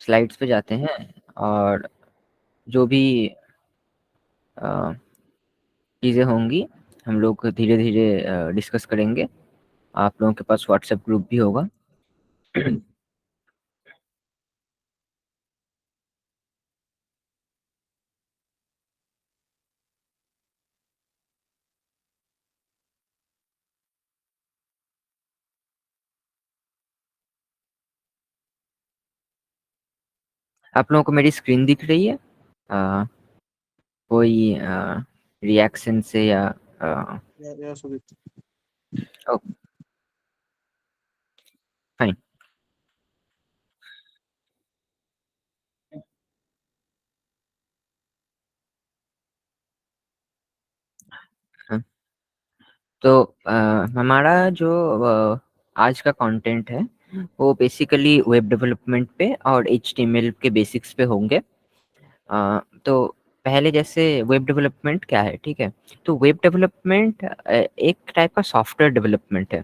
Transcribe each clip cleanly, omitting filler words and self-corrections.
Slides पे जाते हैं और जो भी चीज़ें होंगी हम लोग धीरे-धीरे डिस्कस करेंगे। आप लोगों के पास व्हाट्सएप ग्रुप भी होगा। आप लोगों को मेरी स्क्रीन दिख रही है? अ, कोई रिएक्शन से या अ, या सुदीप। ओह! फाइन। हाँ, तो हमारा जो आज का कंटेंट है, वो बेसिकली वेब डेवलपमेंट पे और एचटीएमएल के बेसिक्स पे होंगे। तो पहले जैसे वेब डेवलपमेंट क्या है, ठीक है? तो वेब डेवलपमेंट एक टाइप का सॉफ्टवेयर डेवलपमेंट है,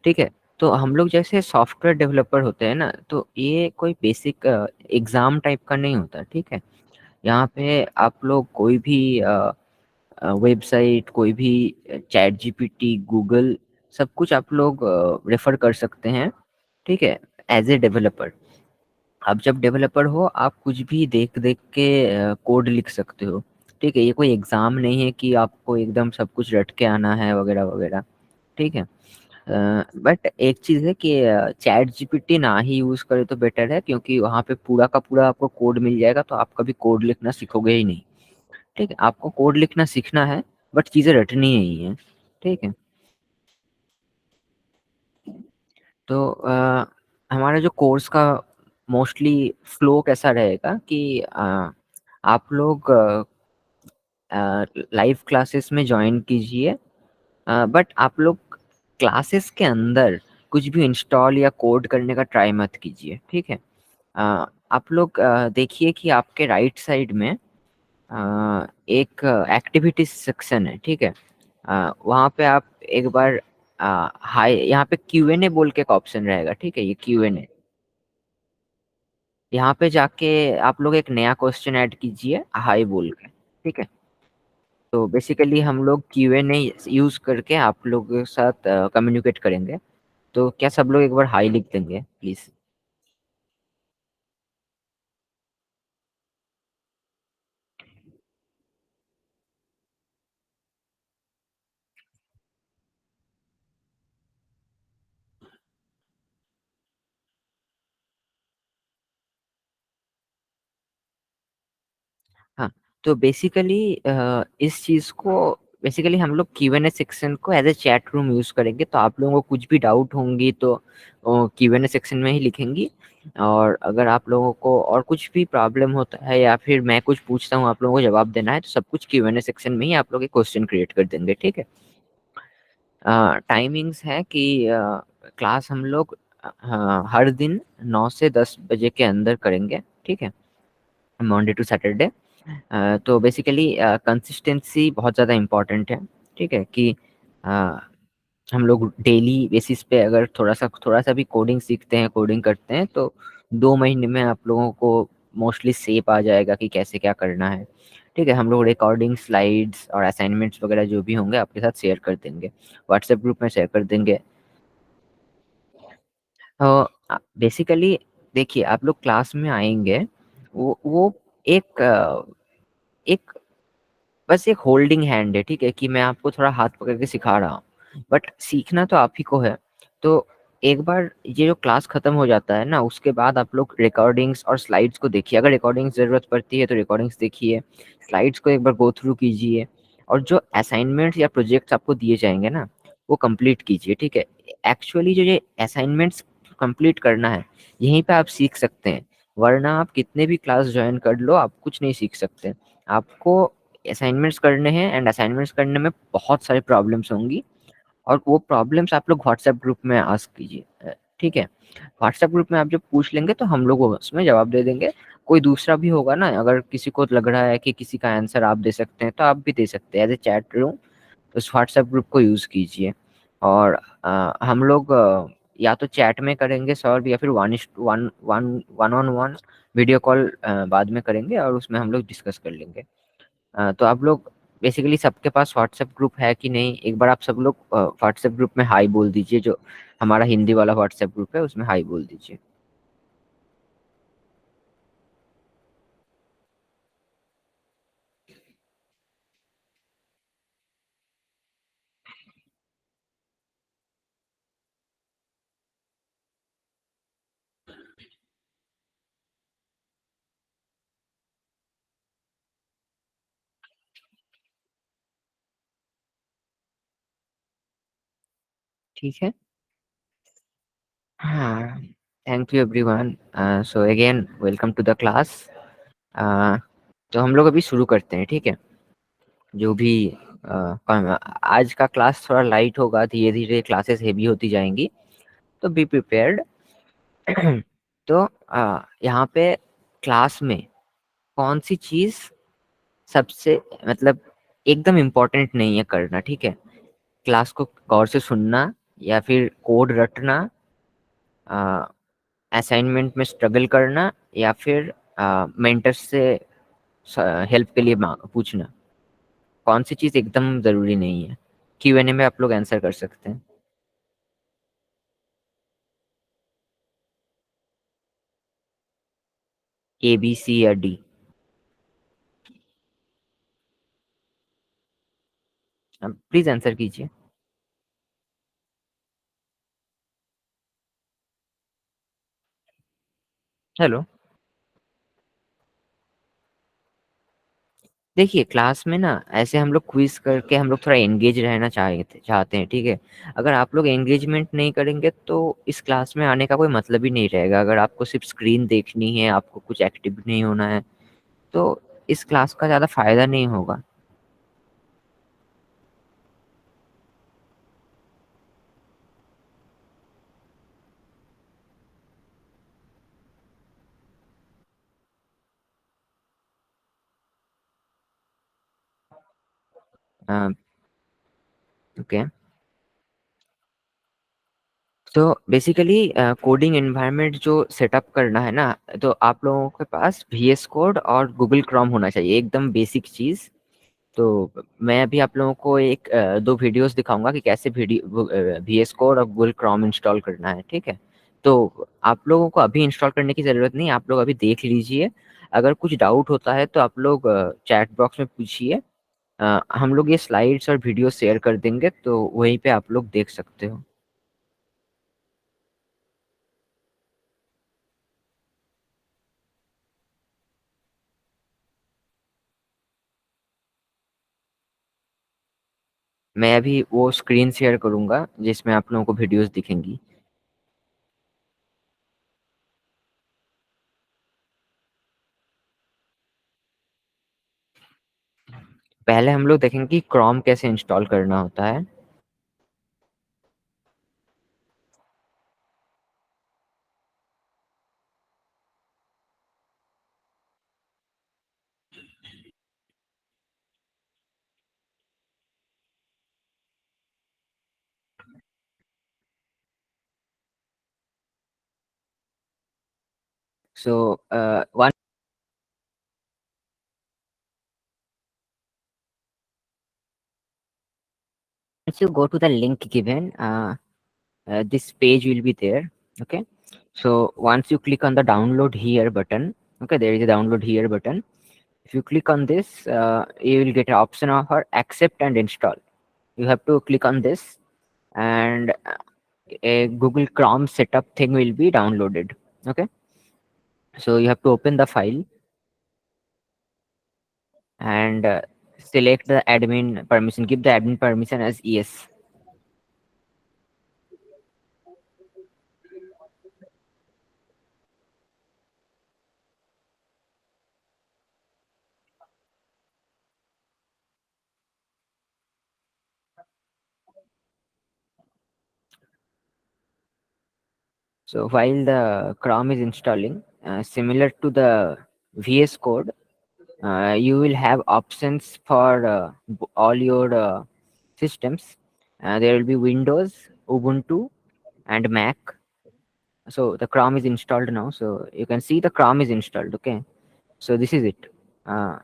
ठीक है? तो हम लोग जैसे सॉफ्टवेयर डेवलपर होते हैं ना, तो ये कोई बेसिक एग्ज़ाम टाइप का नहीं होता, ठीक है? यहाँ पे आप लोग कोई भी वेबसाइट, कोई भी चैट जीपीटी, गूगल सब कुछ आप लोग रेफ़र कर सकते हैं, ठीक है? As a developer. आप जब डेवलपर हो, आप कुछ भी देख-देख के कोड लिख सकते हो, ठीक है? ये कोई एग्ज़ाम नहीं है कि आपको एकदम सब कुछ रट के आना है वगैरह-वगैरह, ठीक है? बट एक चीज़ है कि चैट जीपीटी ना ही यूज़ करें तो बेटर है क्योंकि वहाँ पे पूरा का पूरा आपको कोड मिल जाएगा, तो आप कभी कोड लिखना सीखोगे ही नहीं, ठीक है? आपको कोड लिखना सीखना है, बट चीज़ें रटनी नहीं है, ठीक है? तो हमारा जो कोर्स का मोस्टली फ्लो कैसा रहेगा कि आप लोग लाइव क्लासेस में जॉइन कीजिए, बट आप लोग क्लासेस के अंदर कुछ भी इंस्टॉल या कोड करने का ट्राई मत कीजिए, ठीक है? आप लोग देखिए कि आपके राइट साइड में एक एक्टिविटीज़ सेक्शन है, ठीक है? वहाँ पे आप एक बार हाय यहाँ पे क्यूएनए बोल के एक ऑप्शन रहेगा, ठीक है? ये क्यूएनए। यहाँ पे जाके आप लोग एक नया क्वेश्चन ऐड कीजिए हाय बोल के, ठीक है? तो बेसिकली हम लोग क्यूएनए यूज़ करके आप लोगों के साथ कम्युनिकेट करेंगे। तो क्या सब लोग एक बार हाय लिख देंगे प्लीज़? हाँ, तो बेसिकली इस चीज़ को बेसिकली हम लोग क्यूएनए सेक्शन को as a chat room use करेंगे, तो आप लोगों को कुछ भी डाउट होंगी तो क्यूएनए सेक्शन में ही लिखेंगी और अगर आप लोगों को और कुछ भी प्रॉब्लम होता है या फिर मैं कुछ पूछता हूँ, आप लोगों को जवाब देना है, तो सब कुछ क्यूएनए सेक्शन में ही आप लोग एक क्वेश्चन क्रिएट कर देंगे, ठीक है? टाइमिंग्स है कि क्लास हम लोग हर दिन 9 से 10 बजे के अंदर करेंगे, ठीक है? Monday to Saturday. तो बेसिकली कंसिस्टेंसी बहुत ज़्यादा इम्पोर्टेंट है, ठीक है? कि अ, हम लोग डेली बेसिस पे अगर थोड़ा-सा भी कोडिंग सीखते हैं, कोडिंग करते हैं, तो 2 महीने में आप लोगों को मोस्टली शेप आ जाएगा कि कैसे क्या करना है, ठीक है? हम लोग रिकॉर्डिंग, स्लाइड्स और असाइनमेंट्स वगैरह जो भी होंगे आपके साथ शेयर कर देंगे, व्हाट्सएप ग्रुप में शेयर कर देंगे। तो बेसिकली देखिए आप लोग क्लास में आएँगे, वो एक एक बस एक होल्डिंग हैंड है, ठीक है? कि मैं आपको थोड़ा हाथ पकड़ के सिखा रहा हूँ, बट सीखना तो आप ही को है। तो एक बार ये जो क्लास खत्म हो जाता है ना, उसके बाद आप लोग रिकॉर्डिंग्स और स्लाइड्स को देखिए। अगर रिकॉर्डिंग्स ज़रूरत पड़ती है, तो रिकॉर्डिंग्स देखिए, स्लाइड्स को एक बार गो थ्रू कीजिए और जो असाइनमेंट्स या प्रोजेक्ट्स आपको दिए जाएँगे ना, वो कंप्लीट कीजिए, ठीक है? एक्चुअली जो ये असाइनमेंट्स कंप्लीट करना है, यहीं पे आप सीख सकते हैं, वरना आप कितने भी क्लास जॉइन कर लो, आप कुछ नहीं सीख सकते। आपको असाइनमेंट्स करने हैं एंड असाइनमेंट्स करने में बहुत सारी प्रॉब्लम्स होंगी और वो प्रॉब्लम्स आप लोग व्हाट्सएप ग्रुप में आस्क कीजिए, ठीक है? व्हाट्सएप ग्रुप में आप जब पूछ लेंगे तो हम लोग उसमें जवाब दे देंगे। कोई दूसरा भी होगा ना, अगर किसी को लग रहा है कि किसी का आंसर आप दे सकते हैं, तो आप भी दे सकते हैं एज़ अ चैट रूम। उस व्हाट्सएप ग्रुप को यूज़ कीजिए और हम लोग या तो चैट में करेंगे सॉल्व या फिर one on one video call बाद में करेंगे और उसमें हम लोग डिस्कस कर लेंगे। तो आप लोग बेसिकली सबके पास व्हाट्सएप ग्रुप है कि नहीं, एक बार आप सब लोग व्हाट्सएप ग्रुप में हाई बोल दीजिए, जो हमारा हिंदी वाला व्हाट्सएप ग्रुप है उसमें हाई बोल दीजिए। ठीक है। हाँ, thank you everyone. So again welcome to the class. तो हम लोग अभी शुरू करते हैं, ठीक है। जो भी आज का क्लास थोड़ा लाइट होगा, धीरे धीरे क्लासेस हेवी होती जाएंगी, तो बी प्रिपेयर्ड। तो यहाँ पे क्लास में कौन सी चीज सबसे मतलब एकदम इम्पोर्टेंट नहीं है करना, ठीक है। क्लास को गौर से सुनना, या फिर कोड रटना, असाइनमेंट में स्ट्रगल करना, या फिर मेंटर से हेल्प के लिए पूछना, कौन सी चीज एकदम जरूरी नहीं है। Q&A में आप लोग आंसर कर सकते हैं। A B C या D? प्लीज आंसर कीजिए। हेलो। देखिए क्लास में ना ऐसे हम लोग क्विज करके हम लोग थोड़ा एंगेज रहना चाहते हैं, ठीक है। अगर आप लोग एंगेजमेंट नहीं करेंगे तो इस क्लास में आने का कोई मतलब ही नहीं रहेगा। अगर आपको सिर्फ स्क्रीन देखनी है, आपको कुछ एक्टिव नहीं होना है, तो इस क्लास का ज़्यादा फायदा नहीं होगा। ओके। तो बेसिकली कोडिंग एनवायरनमेंट जो सेटअप करना है ना, तो आप लोगों के पास VS कोड और गूगल क्रोम होना चाहिए, एकदम बेसिक चीज़। तो मैं अभी आप लोगों को दो वीडियोस दिखाऊंगा कि कैसे VS कोड और गूगल क्रोम इंस्टॉल करना है, ठीक है। तो आप लोगों को अभी इंस्टॉल करने की ज़रूरत नहीं, आप लोग अभी देख लीजिए। अगर कुछ डाउट होता है तो आप लोग चैट बॉक्स में पूछिए। हम लोग ये स्लाइड्स और वीडियो शेयर कर देंगे, तो वहीं पे आप लोग देख सकते हो। मैं अभी वो स्क्रीन शेयर करूंगा जिसमें आप लोगों को वीडियोस दिखेंगी। पहले हम लोग देखेंगे कि क्रोम कैसे इंस्टॉल करना होता है। सो once you go to the link given, this page will be there. Okay, so once you click on the download here button, okay, there is a download here button. If you click on this, you will get an option of accept and install. You have to click on this, and a Google Chrome setup thing will be downloaded. Okay, so you have to open the file and select the admin permission, give the admin permission as yes. So while the Chrome is installing, similar to the VS Code, you will have options for all your systems. There will be Windows, Ubuntu, and Mac. So the Chrome is installed now. So you can see the Chrome is installed. Okay. So this is it. Uh,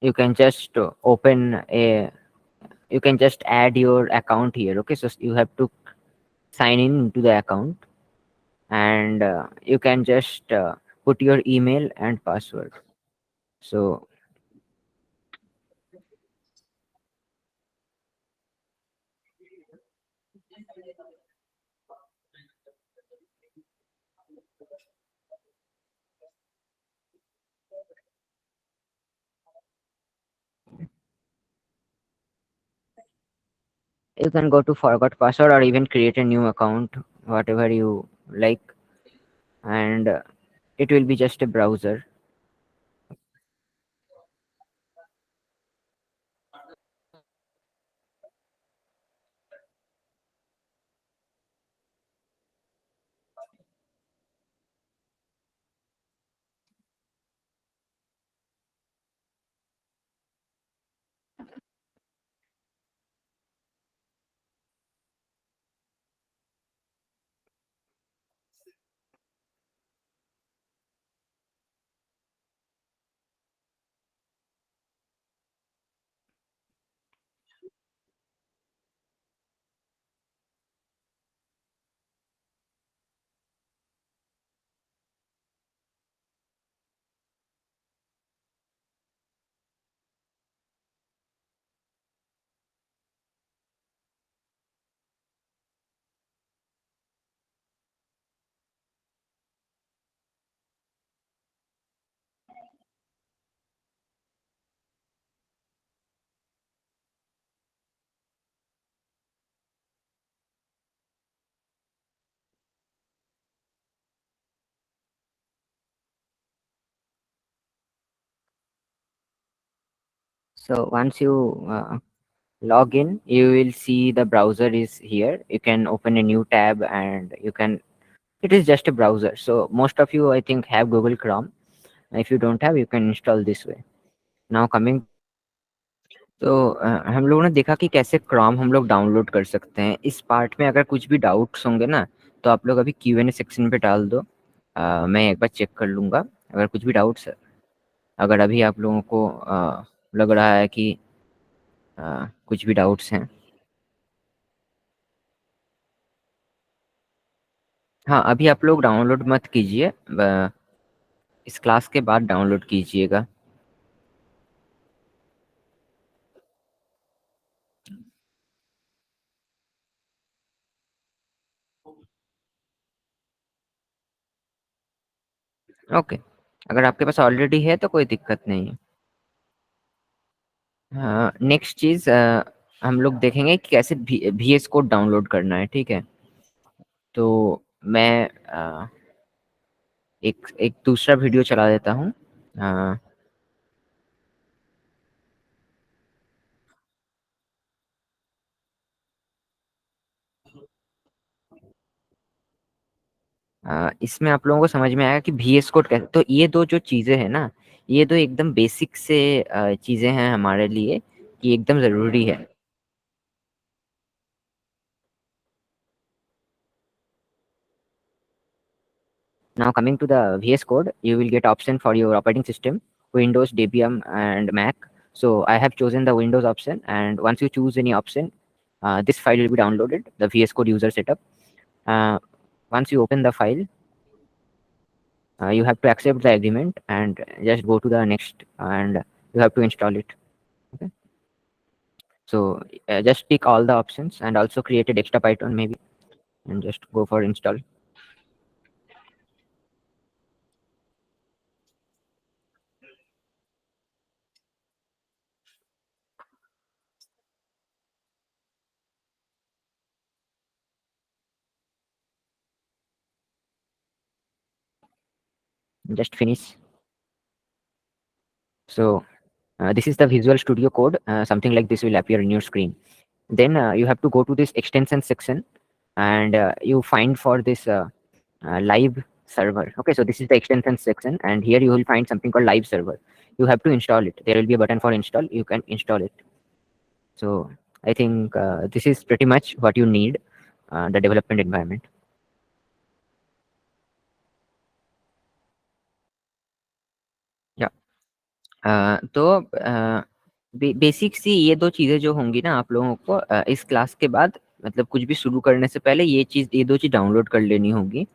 you can just open a. You can just add your account here. Okay. So you have to sign in into the account, and you can just put your email and password. So you can go to forgot password or even create a new account, whatever you like, and it will be just a browser. So once you log in, you will see the browser is here. You can open a new tab, and you can. It is just a browser. So most of you, I think, have Google Chrome. If you don't have, you can install this way. Now coming, तो हम लोगों ने देखा कि कैसे Chrome हम लोग download कर सकते हैं। इस पार्ट में अगर कुछ भी डाउट्स होंगे ना, तो आप लोग अभी क्यू एन ए सेक्शन पे डाल दो। मैं एक बार चेक कर लूँगा अगर कुछ भी डाउट्स है। अगर अभी आप लोगों को लग रहा है कि कुछ भी डाउट्स हैं। हाँ, अभी आप लोग डाउनलोड मत कीजिए, इस क्लास के बाद डाउनलोड कीजिएगा। ओके, अगर आपके पास ऑलरेडी है तो कोई दिक्कत नहीं है। हाँ, नेक्स्ट चीज़ हम लोग देखेंगे कि कैसे वी एस कोड डाउनलोड करना है, ठीक है? तो मैं एक एक दूसरा वीडियो चला देता हूँ। अ, इसमें आप लोगों को समझ में आएगा कि वी एस कोड कैसे। तो ये दो जो चीज़ें हैं ना, ये दो एकदम बेसिक से चीज़ें हैं हमारे लिए, कि एकदम ज़रूरी है। Now coming to the VS Code, you will get option for your operating system, Windows, Debian, and Mac. So I have chosen the Windows option, and once you choose any option, this file will be downloaded, the VS Code user setup. Uh, Once you open the file, you have to accept the agreement and just go to the next, and you have to install it. Okay. So just pick all the options and also create a desktop icon maybe, and just go for install. Just finish. So this is the Visual Studio Code. Something like this will appear in your screen. Then you have to go to this extension section, and you find for this live server. Okay, so this is the extension section, and here you will find something called live server. You have to install it. There will be a button for install. You can install it. So I think this is pretty much what you need, the development environment. तो basic सी ये दो चीज़ें जो होंगी ना आप लोगों को इस क्लास के बाद, मतलब कुछ भी शुरू करने से पहले ये दो चीज़ डाउनलोड कर लेनी होगी।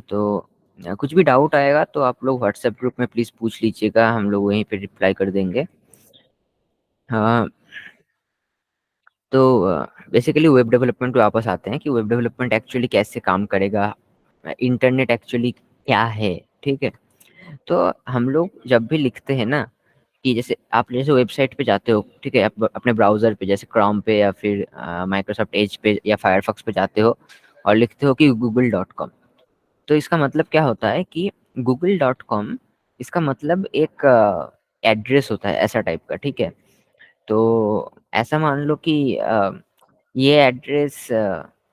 तो कुछ भी डाउट आएगा तो आप लोग व्हाट्सएप ग्रुप में प्लीज़ पूछ लीजिएगा, हम लोग वहीं पे रिप्लाई कर देंगे। हाँ, तो बेसिकली वेब डेवलपमेंट पे वापस आते हैं कि वेब डेवलपमेंट एक्चुअली कैसे काम करेगा, इंटरनेट एक्चुअली क्या है, ठीक है? तो हम लोग जब भी लिखते हैं ना कि जैसे वेबसाइट पे जाते हो, ठीक है? आप अपने ब्राउज़र पे जैसे क्रोम पे या फिर माइक्रोसॉफ्ट एज पे या फायरफॉक्स पे जाते हो और लिखते हो कि google.com, तो इसका मतलब क्या होता है कि google.com, इसका मतलब एक एड्रेस होता है ऐसा टाइप का, ठीक है? तो ऐसा मान लो कि ये एड्रेस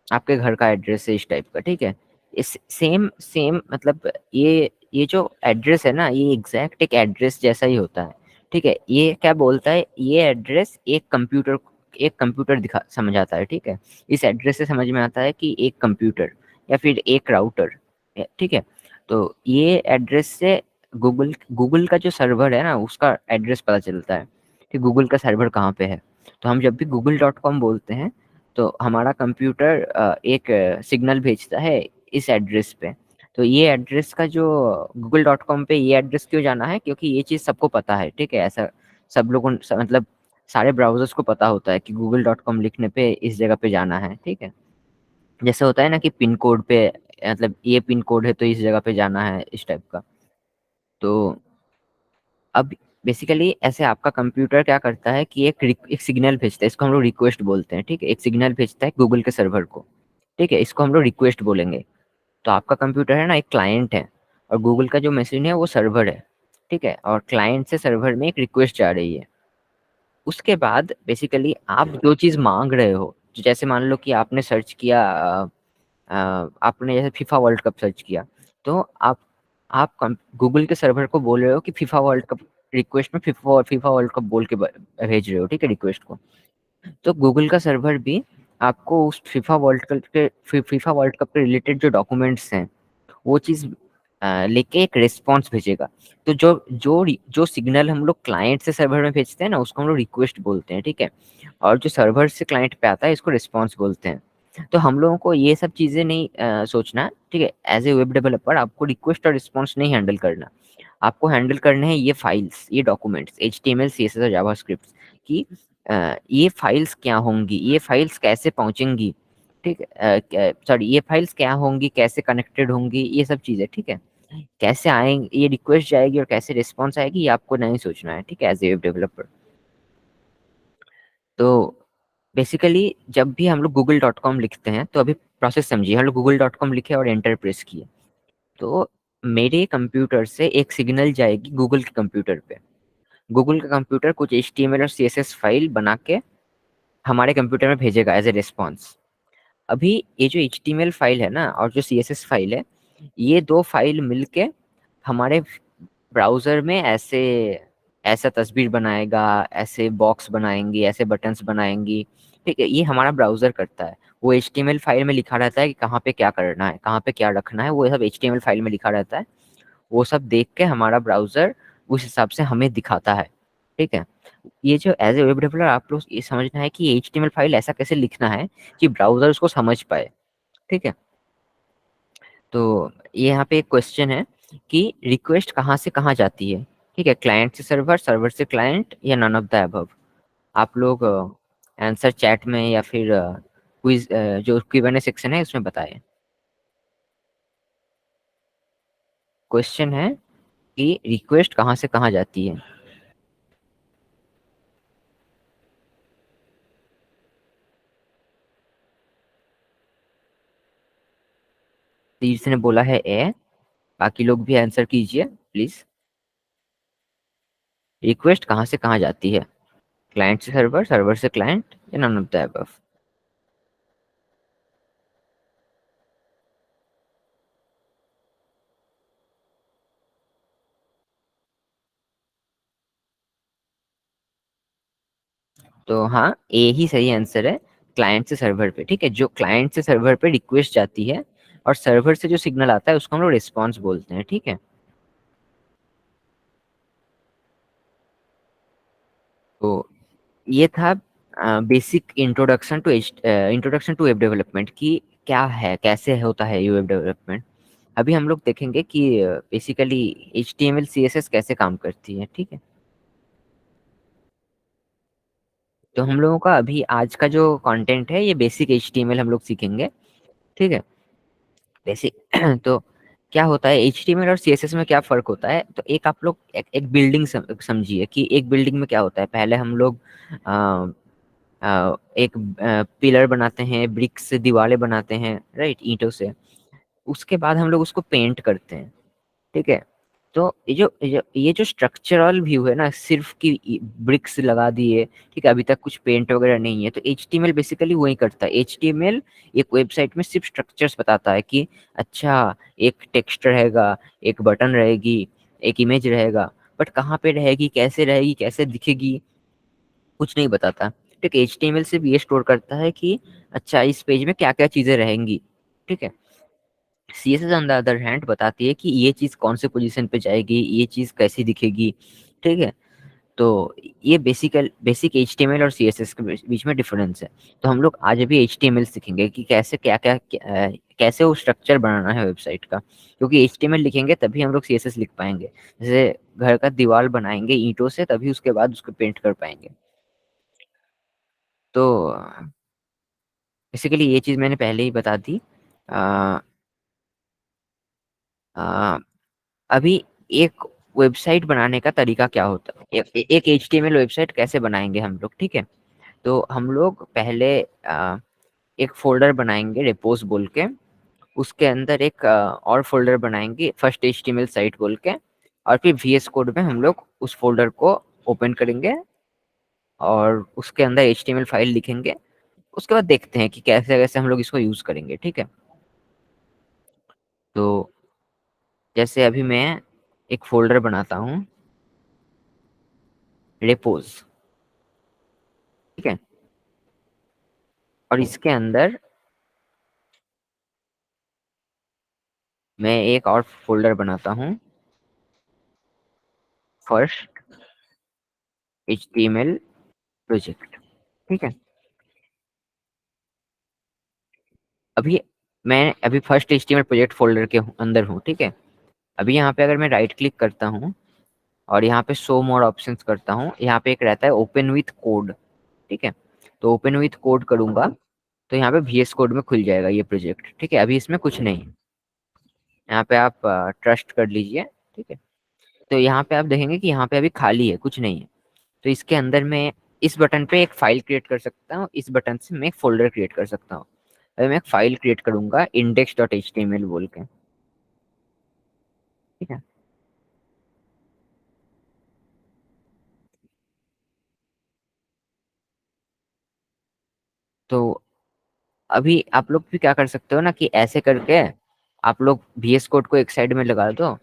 आपके घर का एड्रेस है इस टाइप का, ठीक है? इस सेम सेम मतलब ये जो एड्रेस है ना, ये एग्जैक्ट एक एड्रेस जैसा ही होता है, ठीक है? ये क्या बोलता है, ये एड्रेस एक कंप्यूटर दिखा समझ आता है, ठीक है? इस एड्रेस से समझ में आता है कि एक कंप्यूटर या फिर एक राउटर, ठीक है? तो ये एड्रेस से गूगल गूगल का जो सर्वर है ना, उसका एड्रेस पता चलता है कि गूगल का सर्वर कहाँ पे है। तो हम जब भी google.com बोलते हैं तो हमारा कंप्यूटर एक सिग्नल भेजता है इस एड्रेस पे। तो ये एड्रेस का जो google.com पे ये एड्रेस क्यों जाना है, क्योंकि ये चीज़ सबको पता है, ठीक है? ऐसा सब लोगों मतलब सारे ब्राउज़र्स को पता होता है कि google.com लिखने पे इस जगह पे जाना है, ठीक है? जैसे होता है ना कि पिन कोड पे, मतलब ये पिन कोड है तो इस जगह पे जाना है, इस टाइप का। तो अब बेसिकली ऐसे आपका कंप्यूटर क्या करता है कि एक सिग्नल भेजता है, इसको हम लोग रिक्वेस्ट बोलते हैं, ठीक है? एक सिग्नल भेजता है गूगल के सर्वर को, ठीक है? इसको हम लोग रिक्वेस्ट बोलेंगे। तो आपका कंप्यूटर है ना, एक क्लाइंट है और गूगल का जो मशीन है वो सर्वर है, ठीक है? और क्लाइंट से सर्वर में एक रिक्वेस्ट जा रही है। उसके बाद बेसिकली आप जो चीज़ मांग रहे हो, जैसे मान लो कि आपने सर्च किया, आपने जैसे फीफा वर्ल्ड कप सर्च किया, तो आप गूगल के सर्वर को बोल रहे हो कि फीफा वर्ल्ड कप, रिक्वेस्ट में फीफा वर्ल्ड कप बोल के भेज रहे हो, ठीक है, रिक्वेस्ट को। तो गूगल का सर्वर भी आपको उस फीफा वर्ल्ड कप के रिलेटेड जो डॉक्यूमेंट्स हैं वो चीज़ लेके एक रिस्पॉन्स भेजेगा। तो जो सिग्नल हम लोग क्लाइंट से सर्वर में भेजते हैं ना, उसको हम लोग रिक्वेस्ट बोलते हैं, ठीक है? और जो सर्वर से क्लाइंट पे आता है, इसको रिस्पॉन्स बोलते हैं। तो हम लोगों को ये सब चीज़ें नहीं सोचना, ठीक है? एज ए वेब डेवलपर आपको रिक्वेस्ट और रिस्पॉन्स नहीं हैंडल करना। आपको हैंडल करने हैं ये फाइल्स, ये डॉक्यूमेंट्स, एचटीएमएल सीएसएस और जावास्क्रिप्ट की। ये फाइल्स क्या होंगी, ये फाइल्स कैसे पहुंचेंगी, ठीक है? सॉरी, ये फाइल्स क्या होंगी, कैसे कनेक्टेड होंगी, ये सब चीज़ें, ठीक है? कैसे आएंगे, ये रिक्वेस्ट जाएगी और कैसे रिस्पॉन्स आएगी, ये आपको नहीं सोचना है, ठीक है, एज ए वेब डेवलपर। तो बेसिकली जब भी हम लोग google.com लिखते हैं तो अभी प्रोसेस समझिए, हम लोग google.com लिखे और एंटर प्रेस किए, तो मेरे कंप्यूटर से एक सिग्नल जाएगी गूगल के कंप्यूटर पे। गूगल का कंप्यूटर कुछ एचटीएमएल और सीएसएस फाइल बना के हमारे कंप्यूटर में भेजेगा एज ए रिस्पॉन्स। अभी ये जो एचटीएमएल फाइल है ना और जो सीएसएस फाइल है, ये दो फाइल मिलके हमारे ब्राउज़र में ऐसे ऐसा तस्वीर बनाएगा, ऐसे बॉक्स बनाएँगी, ऐसे बटन्स बनाएँगी, ठीक है? ये हमारा ब्राउज़र करता है। वो एचटीएमएल फाइल में लिखा रहता है कि कहाँ पे क्या करना है, कहाँ पे क्या रखना है, वो सब एचटीएमएल फाइल में लिखा रहता है। वो सब देख के हमारा ब्राउज़र उस हिसाब से हमें दिखाता है, ठीक है? ये जो एज़ ए वेब डेवलपर आप लोग ये समझना है कि एचटीएमएल फाइल ऐसा कैसे लिखना है कि ब्राउज़र उसको समझ पाए, ठीक है? तो ये यहाँ पे एक क्वेश्चन है कि रिक्वेस्ट कहाँ से कहाँ जाती है, ठीक है? क्लाइंट से सर्वर, सर्वर से क्लाइंट, या नन ऑफ द अबव? आप लोग आंसर चैट में या फिर क्विज, जो Q&A सेक्शन है उसमें बताएं। क्वेश्चन है कि रिक्वेस्ट कहाँ से कहाँ जाती है? तीर ने बोला है ए, बाकी लोग भी आंसर कीजिए प्लीज। रिक्वेस्ट कहाँ से कहाँ जाती है? क्लाइंट से सर्वर, सर्वर से क्लाइंट, या नन ऑफ द अबव? तो हाँ, ए ही सही आंसर है, क्लाइंट से सर्वर पे, ठीक है? जो क्लाइंट से सर्वर पे रिक्वेस्ट जाती है और सर्वर से जो सिग्नल आता है उसको हम लोग रिस्पॉन्स बोलते हैं, ठीक है? तो ये था basic introduction to web development की क्या है, कैसे होता है ये वेब डेवलपमेंट। अभी हम लोग देखेंगे कि बेसिकली HTML CSS कैसे काम करती है, ठीक है। तो हम लोगों का अभी आज का जो कंटेंट है ये बेसिक HTML हम लोग सीखेंगे, ठीक है। बेसिक तो क्या होता है HTML और CSS में क्या फर्क होता है, तो एक आप लोग एक बिल्डिंग समझिए कि एक बिल्डिंग में क्या होता है। पहले हम लोग एक पिलर बनाते हैं, ब्रिक्स से दीवारें बनाते हैं, राइट, ईंटों से। उसके बाद हम लोग उसको पेंट करते हैं, ठीक है। तो ये जो स्ट्रक्चरल व्यू है ना, सिर्फ की ब्रिक्स लगा दिए, ठीक है, अभी तक कुछ पेंट वगैरह नहीं है। तो HTML बेसिकली वही करता है। HTML एक वेबसाइट में सिर्फ स्ट्रक्चर्स बताता है कि अच्छा, एक टेक्स्ट रहेगा, एक बटन रहेगी, एक इमेज रहेगा, बट कहाँ पे रहेगी, कैसे दिखेगी, कुछ नहीं बताता। ठीक है, HTML सिर्फ ये स्टोर करता है कि अच्छा, इस पेज में क्या क्या चीजें रहेंगी, ठीक है। CSS on the other hand बताती है कि ये चीज कौन से पोजीशन पे जाएगी, ये चीज कैसी दिखेगी, ठीक है। तो ये बेसिक HTML और CSS के बीच में डिफरेंस है। तो हम लोग आज अभी HTML सीखेंगे कि कैसे कैसे वो स्ट्रक्चर बनाना है वेबसाइट का, क्योंकि HTML लिखेंगे तभी हम लोग CSS लिख पाएंगे। जैसे घर का दीवार बनाएंगे ईंटों से, तभी उसके बाद उसको पेंट कर पाएंगे। तो बेसिकली ये चीज मैंने पहले ही बता दी। आ, आ, अभी एक वेबसाइट बनाने का तरीका क्या होता है, एक HTML वेबसाइट कैसे बनाएंगे हम लोग, ठीक है। तो हम लोग पहले एक फोल्डर बनाएंगे रेपोस बोल के, उसके अंदर एक और फोल्डर बनाएंगे फर्स्ट HTML साइट बोल के, और फिर VS कोड में हम लोग उस फोल्डर को ओपन करेंगे और उसके अंदर HTML फाइल लिखेंगे। उसके बाद देखते हैं कि कैसे कैसे हम लोग इसको यूज करेंगे, ठीक है। तो जैसे अभी मैं एक फोल्डर बनाता हूँ, रेपोज, ठीक है, और इसके अंदर मैं एक और फोल्डर बनाता हूँ, फर्स्ट HTML प्रोजेक्ट, ठीक है। अभी मैं अभी फर्स्ट HTML प्रोजेक्ट फोल्डर के अंदर हूँ, ठीक है। अभी यहाँ पे अगर मैं राइट क्लिक करता हूँ और यहाँ पे शो मोर ऑप्शंस करता हूँ, यहाँ पे एक रहता है ओपन विथ कोड, ठीक है। तो ओपन विथ कोड करूंगा तो यहाँ पे VS कोड में खुल जाएगा ये प्रोजेक्ट, ठीक है। अभी इसमें कुछ नहीं है, यहाँ पे आप ट्रस्ट कर लीजिए, ठीक है। तो यहाँ पे आप देखेंगे कि यहाँ पे अभी खाली है, कुछ नहीं है। तो इसके अंदर मैं इस बटन पे एक फाइल क्रिएट कर सकता हूँ, इस बटन से मैं एक फोल्डर क्रिएट कर सकता हूँ। अभी मैं एक फाइल क्रिएट करूंगा index.html बोल के, ठीक है। तो अभी आप लोग भी क्या कर सकते हो ना कि ऐसे करके आप लोग VS कोड को एक साइड में लगा दो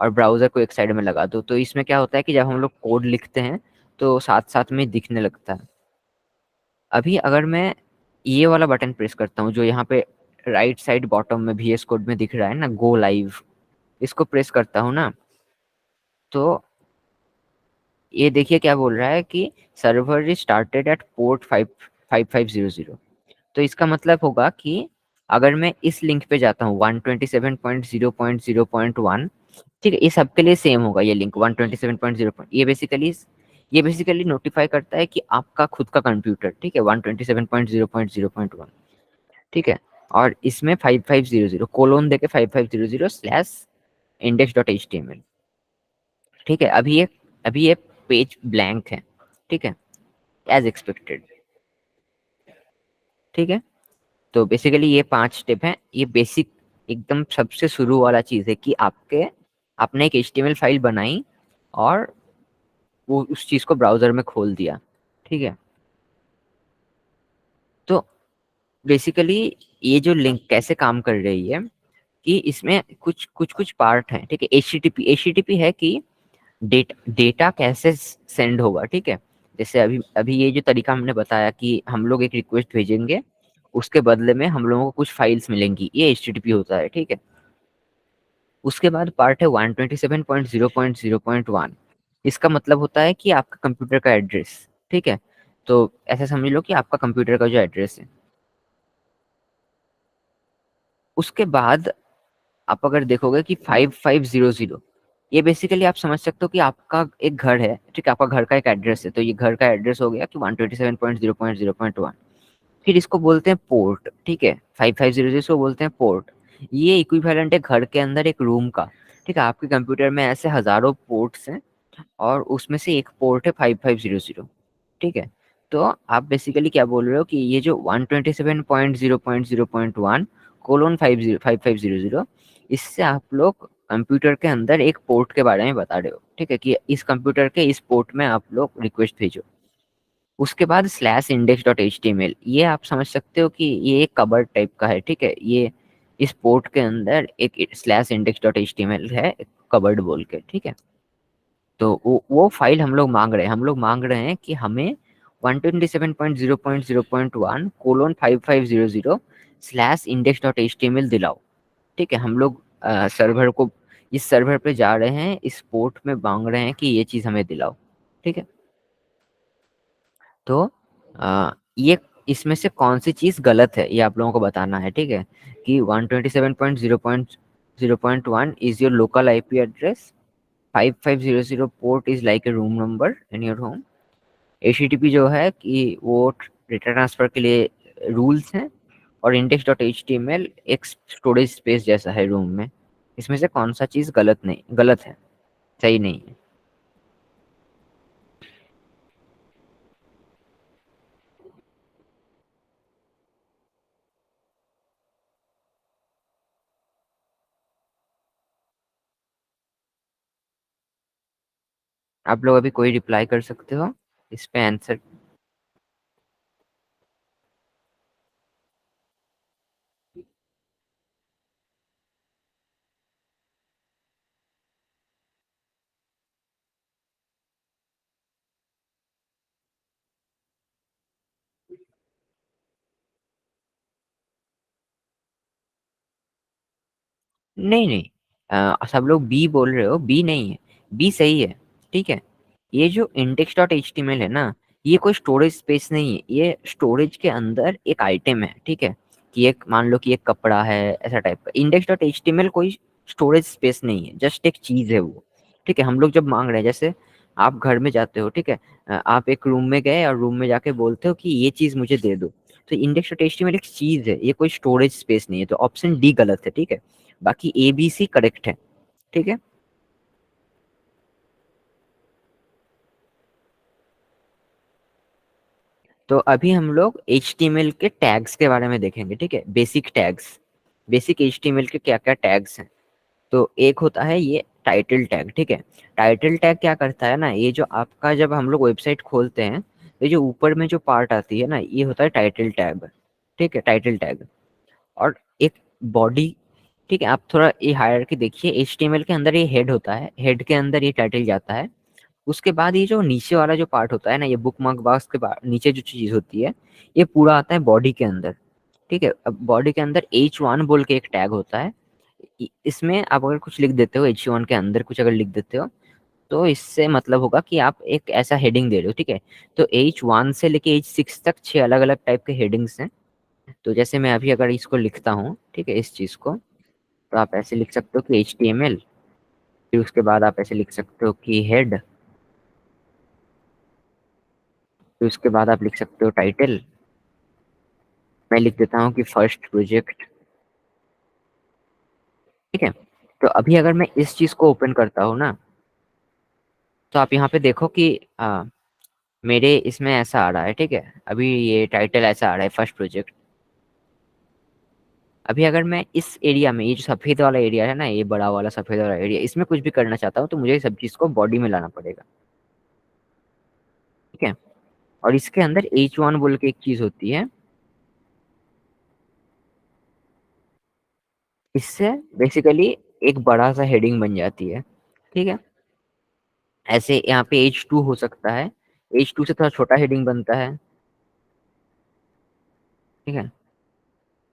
और ब्राउजर को एक साइड में लगा दो। तो इसमें क्या होता है कि जब हम लोग कोड लिखते हैं तो साथ साथ में दिखने लगता है। अभी अगर मैं ये वाला बटन प्रेस करता हूँ जो यहाँ पे राइट साइड बॉटम में VS कोड में दिख रहा है ना, गो लाइव, इसको प्रेस करता हूँ ना, तो ये देखिए क्या बोल रहा है कि server is started at port 5500। तो इसका मतलब होगा कि अगर मैं इस लिंक पे जाता हूँ 127.0.0.1, ठीक है, ये सबके लिए सेम होगा ये लिंक 127.0, ये बेसिकली नोटिफाई करता है कि आपका खुद का कंप्यूटर, ठीक है, 127.0.0.1, ठीक है। और इसमें 5500 कोलोन देके 5500/index.html, ठीक है। अभी ये पेज ब्लैंक है, ठीक है, एज एक्सपेक्टेड, ठीक है। तो बेसिकली ये 5 स्टेप हैं, ये बेसिक एकदम सबसे शुरू वाला चीज है कि आपने एक HTML फाइल बनाई और वो उस चीज को ब्राउजर में खोल दिया, ठीक है। तो बेसिकली ये जो लिंक कैसे काम कर रही है कि इसमें कुछ पार्ट है, ठीक है। एचटीटीपी है कि डेटा कैसे सेंड होगा, ठीक है। जैसे अभी अभी ये जो तरीका हमने बताया कि हम लोग एक रिक्वेस्ट भेजेंगे, उसके बदले में हम लोगों को कुछ फाइल्स मिलेंगी, ये HTTP होता है, ठीक है। उसके बाद पार्ट है 127.0.0.1, इसका मतलब होता है कि आपका कंप्यूटर का एड्रेस, ठीक है, तो ऐसा समझ लो कि आपका कंप्यूटर का जो एड्रेस है। उसके बाद आप अगर देखोगे कि 5500, ये बेसिकली आप समझ सकते हो कि आपका एक घर है, ठीक है, आपका घर का एक एड्रेस है, तो ये घर का एड्रेस हो गया कि 127.0.0.1। फिर इसको बोलते हैं पोर्ट, ठीक है, 5500 इसको बोलते हैं पोर्ट। ये इक्विवेलेंट है घर के अंदर एक रूम का। ठीक है, आपके कंप्यूटर में ऐसे हजारों पोर्ट्स हैं और उसमें से एक पोर्ट है 5500। ठीक है, तो आप बेसिकली क्या बोल रहे हो कि ये जो 127.0.0.1:5500, इससे आप लोग कंप्यूटर के अंदर एक पोर्ट के बारे में बता रहे हो। ठीक है, कि इस कंप्यूटर के इस पोर्ट में आप लोग रिक्वेस्ट भेजो। उसके बाद /index.html, ये आप समझ सकते हो कि ये एक कबर्ड टाइप का है। ठीक है, ये इस पोर्ट के अंदर एक /index.html है, कबर्ड बोल के। ठीक है, तो वो फाइल हम लोग मांग रहे हैं। हम लोग मांग रहे हैं कि हमें 127.0.0.1:5500 दिलाओ। ठीक है, हम लोग सर्वर को, इस सर्वर पे जा रहे हैं, इस पोर्ट में मांग रहे हैं कि ये चीज हमें दिलाओ। ठीक है, तो ये इसमें से कौन सी चीज गलत है ये आप लोगों को बताना है। ठीक है, कि 127.0.0.1 is your local IP address, 5500 port is like a room number in your home. HTTP जो है कि वो डेटा ट्रांसफर के लिए रूल्स हैं, और index.html एक स्टोरेज स्पेस जैसा है रूम में। इसमें से कौन सा चीज गलत है, सही नहीं है। आप लोग अभी कोई रिप्लाई कर सकते हो इस पे आंसर। नहीं नहीं, सब लोग बी बोल रहे हो, बी नहीं है, बी सही है। ठीक है, ये जो index.html है ना, ये कोई स्टोरेज स्पेस नहीं है, ये स्टोरेज के अंदर एक आइटम है। ठीक है, कि एक मान लो कि एक कपड़ा है, ऐसा टाइप का। index.html कोई स्टोरेज स्पेस नहीं है, जस्ट एक चीज है वो। ठीक है, हम लोग जब मांग रहे हैं, जैसे आप घर में जाते हो, ठीक है, आप एक रूम में गए और रूम में जाके बोलते हो कि ये चीज मुझे दे दो, तो index.html एक चीज है, ये कोई स्टोरेज स्पेस नहीं है, तो ऑप्शन डी गलत है। ठीक है, बाकी ए बी सी करेक्ट है। ठीक है, तो अभी हम लोग HTML के टैग्स के बारे में देखेंगे। ठीक है, बेसिक टैग्स, बेसिक HTML के क्या क्या टैग्स हैं। तो एक होता है ये टाइटल टैग। ठीक है, टाइटल टैग क्या करता है ना, ये जो आपका, जब हम लोग वेबसाइट खोलते हैं, ये जो ऊपर में जो पार्ट आती है ना, ये होता है टाइटल टैग। ठीक है, टाइटल टैग और एक बॉडी। ठीक है, आप थोड़ा ये हायरार्की देखिए, HTML के अंदर ये हेड होता है, हेड के अंदर ये टाइटल जाता है। उसके बाद ये जो नीचे वाला जो पार्ट होता है ना, ये बुक मार्क बॉक्स के नीचे जो चीज होती है, ये पूरा आता है बॉडी के अंदर। ठीक है, अब बॉडी के अंदर H1 बोल के एक टैग होता है। इसमें आप अगर कुछ लिख देते हो, H1 के अंदर कुछ अगर लिख देते हो, तो इससे मतलब होगा कि आप एक ऐसा हेडिंग दे रहे हो। ठीक है, तो H1 से लेके H6 तक 6 अलग अलग टाइप के हेडिंग्स हैं। तो जैसे मैं अभी अगर इसको लिखता हूँ, ठीक है, इस चीज को, तो आप ऐसे लिख सकते हो कि HTML, फिर उसके बाद आप ऐसे लिख सकते हो कि हेड, फिर उसके बाद आप लिख सकते हो टाइटल। मैं लिख देता हूँ कि फर्स्ट प्रोजेक्ट। ठीक है, तो अभी अगर मैं इस चीज को ओपन करता हूँ ना, तो आप यहाँ पे देखो कि मेरे इसमें ऐसा आ रहा है। ठीक है, अभी ये टाइटल ऐसा आ रहा है, फर्स्ट प्रोजेक्ट। अभी अगर मैं इस एरिया में, ये जो सफेद वाला एरिया है ना, ये बड़ा वाला सफेद वाला एरिया, इसमें कुछ भी करना चाहता हूँ, तो मुझे सब चीज को बॉडी में लाना पड़ेगा। ठीक है, और इसके अंदर H1 बोल के एक चीज होती है, इससे बेसिकली एक बड़ा सा हेडिंग बन जाती है। ठीक है, ऐसे यहाँ पे H2 हो सकता है, H2 से थोड़ा छोटा हेडिंग बनता है। ठीक है,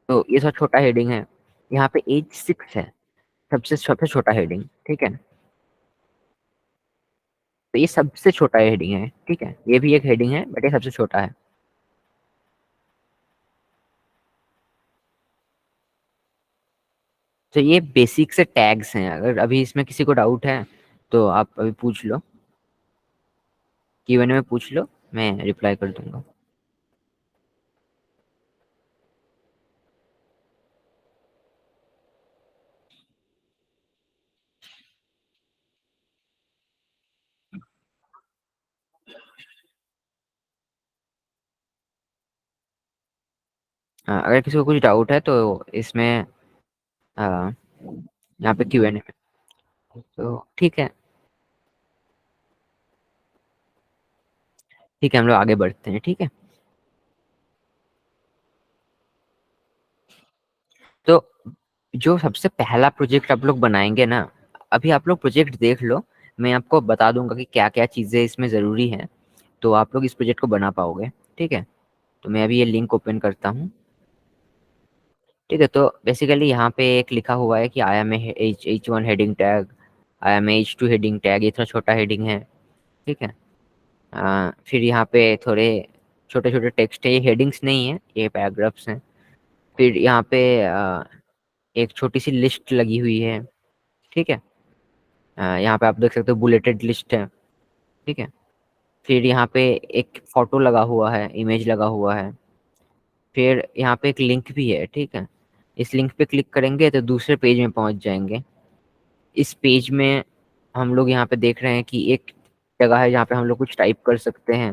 तो ये सब छोटा हेडिंग है। यहाँ पे H6 है, सबसे सबसे छोटा हेडिंग। ठीक है, तो ये सबसे छोटा हेडिंग है, ठीक है, ये भी एक हेडिंग है बट ये सबसे छोटा है। तो ये बेसिक से टैग्स हैं, अगर अभी इसमें किसी को डाउट है तो आप अभी पूछ लो, Q&A में पूछ लो, मैं रिप्लाई कर दूंगा। हाँ, अगर किसी को कुछ डाउट है तो इसमें यहाँ पे Q&A में, तो ठीक है। ठीक है, हम लोग आगे बढ़ते हैं, ठीक है। तो जो सबसे पहला प्रोजेक्ट आप लोग बनाएंगे ना, अभी आप लोग प्रोजेक्ट देख लो, मैं आपको बता दूंगा कि क्या क्या चीज़ें इसमें ज़रूरी हैं, तो आप लोग इस प्रोजेक्ट को बना पाओगे, ठीक है। तो मैं अभी ये लिंक ओपन करता हूँ, ठीक है। तो बेसिकली यहाँ पे एक लिखा हुआ है कि I am H1 heading tag, I am H2 heading tag, ये थोड़ा छोटा हेडिंग है, ठीक है। फिर यहाँ पे थोड़े छोटे छोटे टेक्स्ट है, ये हेडिंग्स नहीं है, ये पैराग्राफ्स हैं। फिर यहाँ पे एक छोटी सी लिस्ट लगी हुई है, ठीक है। यहाँ पे आप देख सकते हो बुलेटेड लिस्ट है, ठीक है। फिर यहाँ पे एक फोटो लगा हुआ है, इमेज लगा हुआ है। फिर यहाँ पे एक लिंक भी है, ठीक है। इस लिंक पे क्लिक करेंगे तो दूसरे पेज में पहुंच जाएंगे। इस पेज में हम लोग यहाँ पे देख रहे हैं कि एक जगह है जहाँ पे हम लोग कुछ टाइप कर सकते हैं,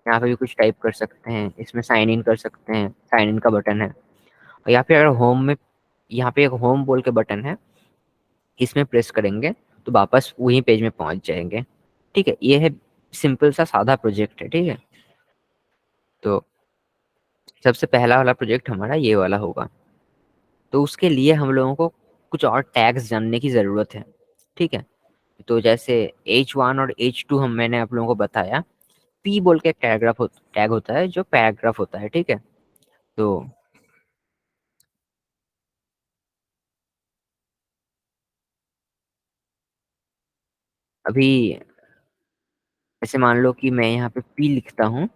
यहाँ पे भी कुछ टाइप कर सकते हैं, इसमें साइन इन कर सकते हैं, साइन इन का बटन है। और यहाँ पे अगर होम में, यहाँ पे एक होम बोल के बटन है, इसमें प्रेस करेंगे तो वापस वही पेज में पहुंच जाएंगे, ठीक है। ये है सिंपल सा सादा प्रोजेक्ट है, ठीक है। तो सबसे पहला वाला प्रोजेक्ट हमारा ये वाला होगा। तो उसके लिए हम लोगों को कुछ और टैग्स जानने की ज़रूरत है, ठीक है। तो जैसे H1 और H2 हम मैंने आप लोगों को बताया, P बोल के एक टैग होता है जो पैराग्राफ होता है, ठीक है। तो अभी ऐसे मान लो कि मैं यहाँ पे P लिखता हूँ,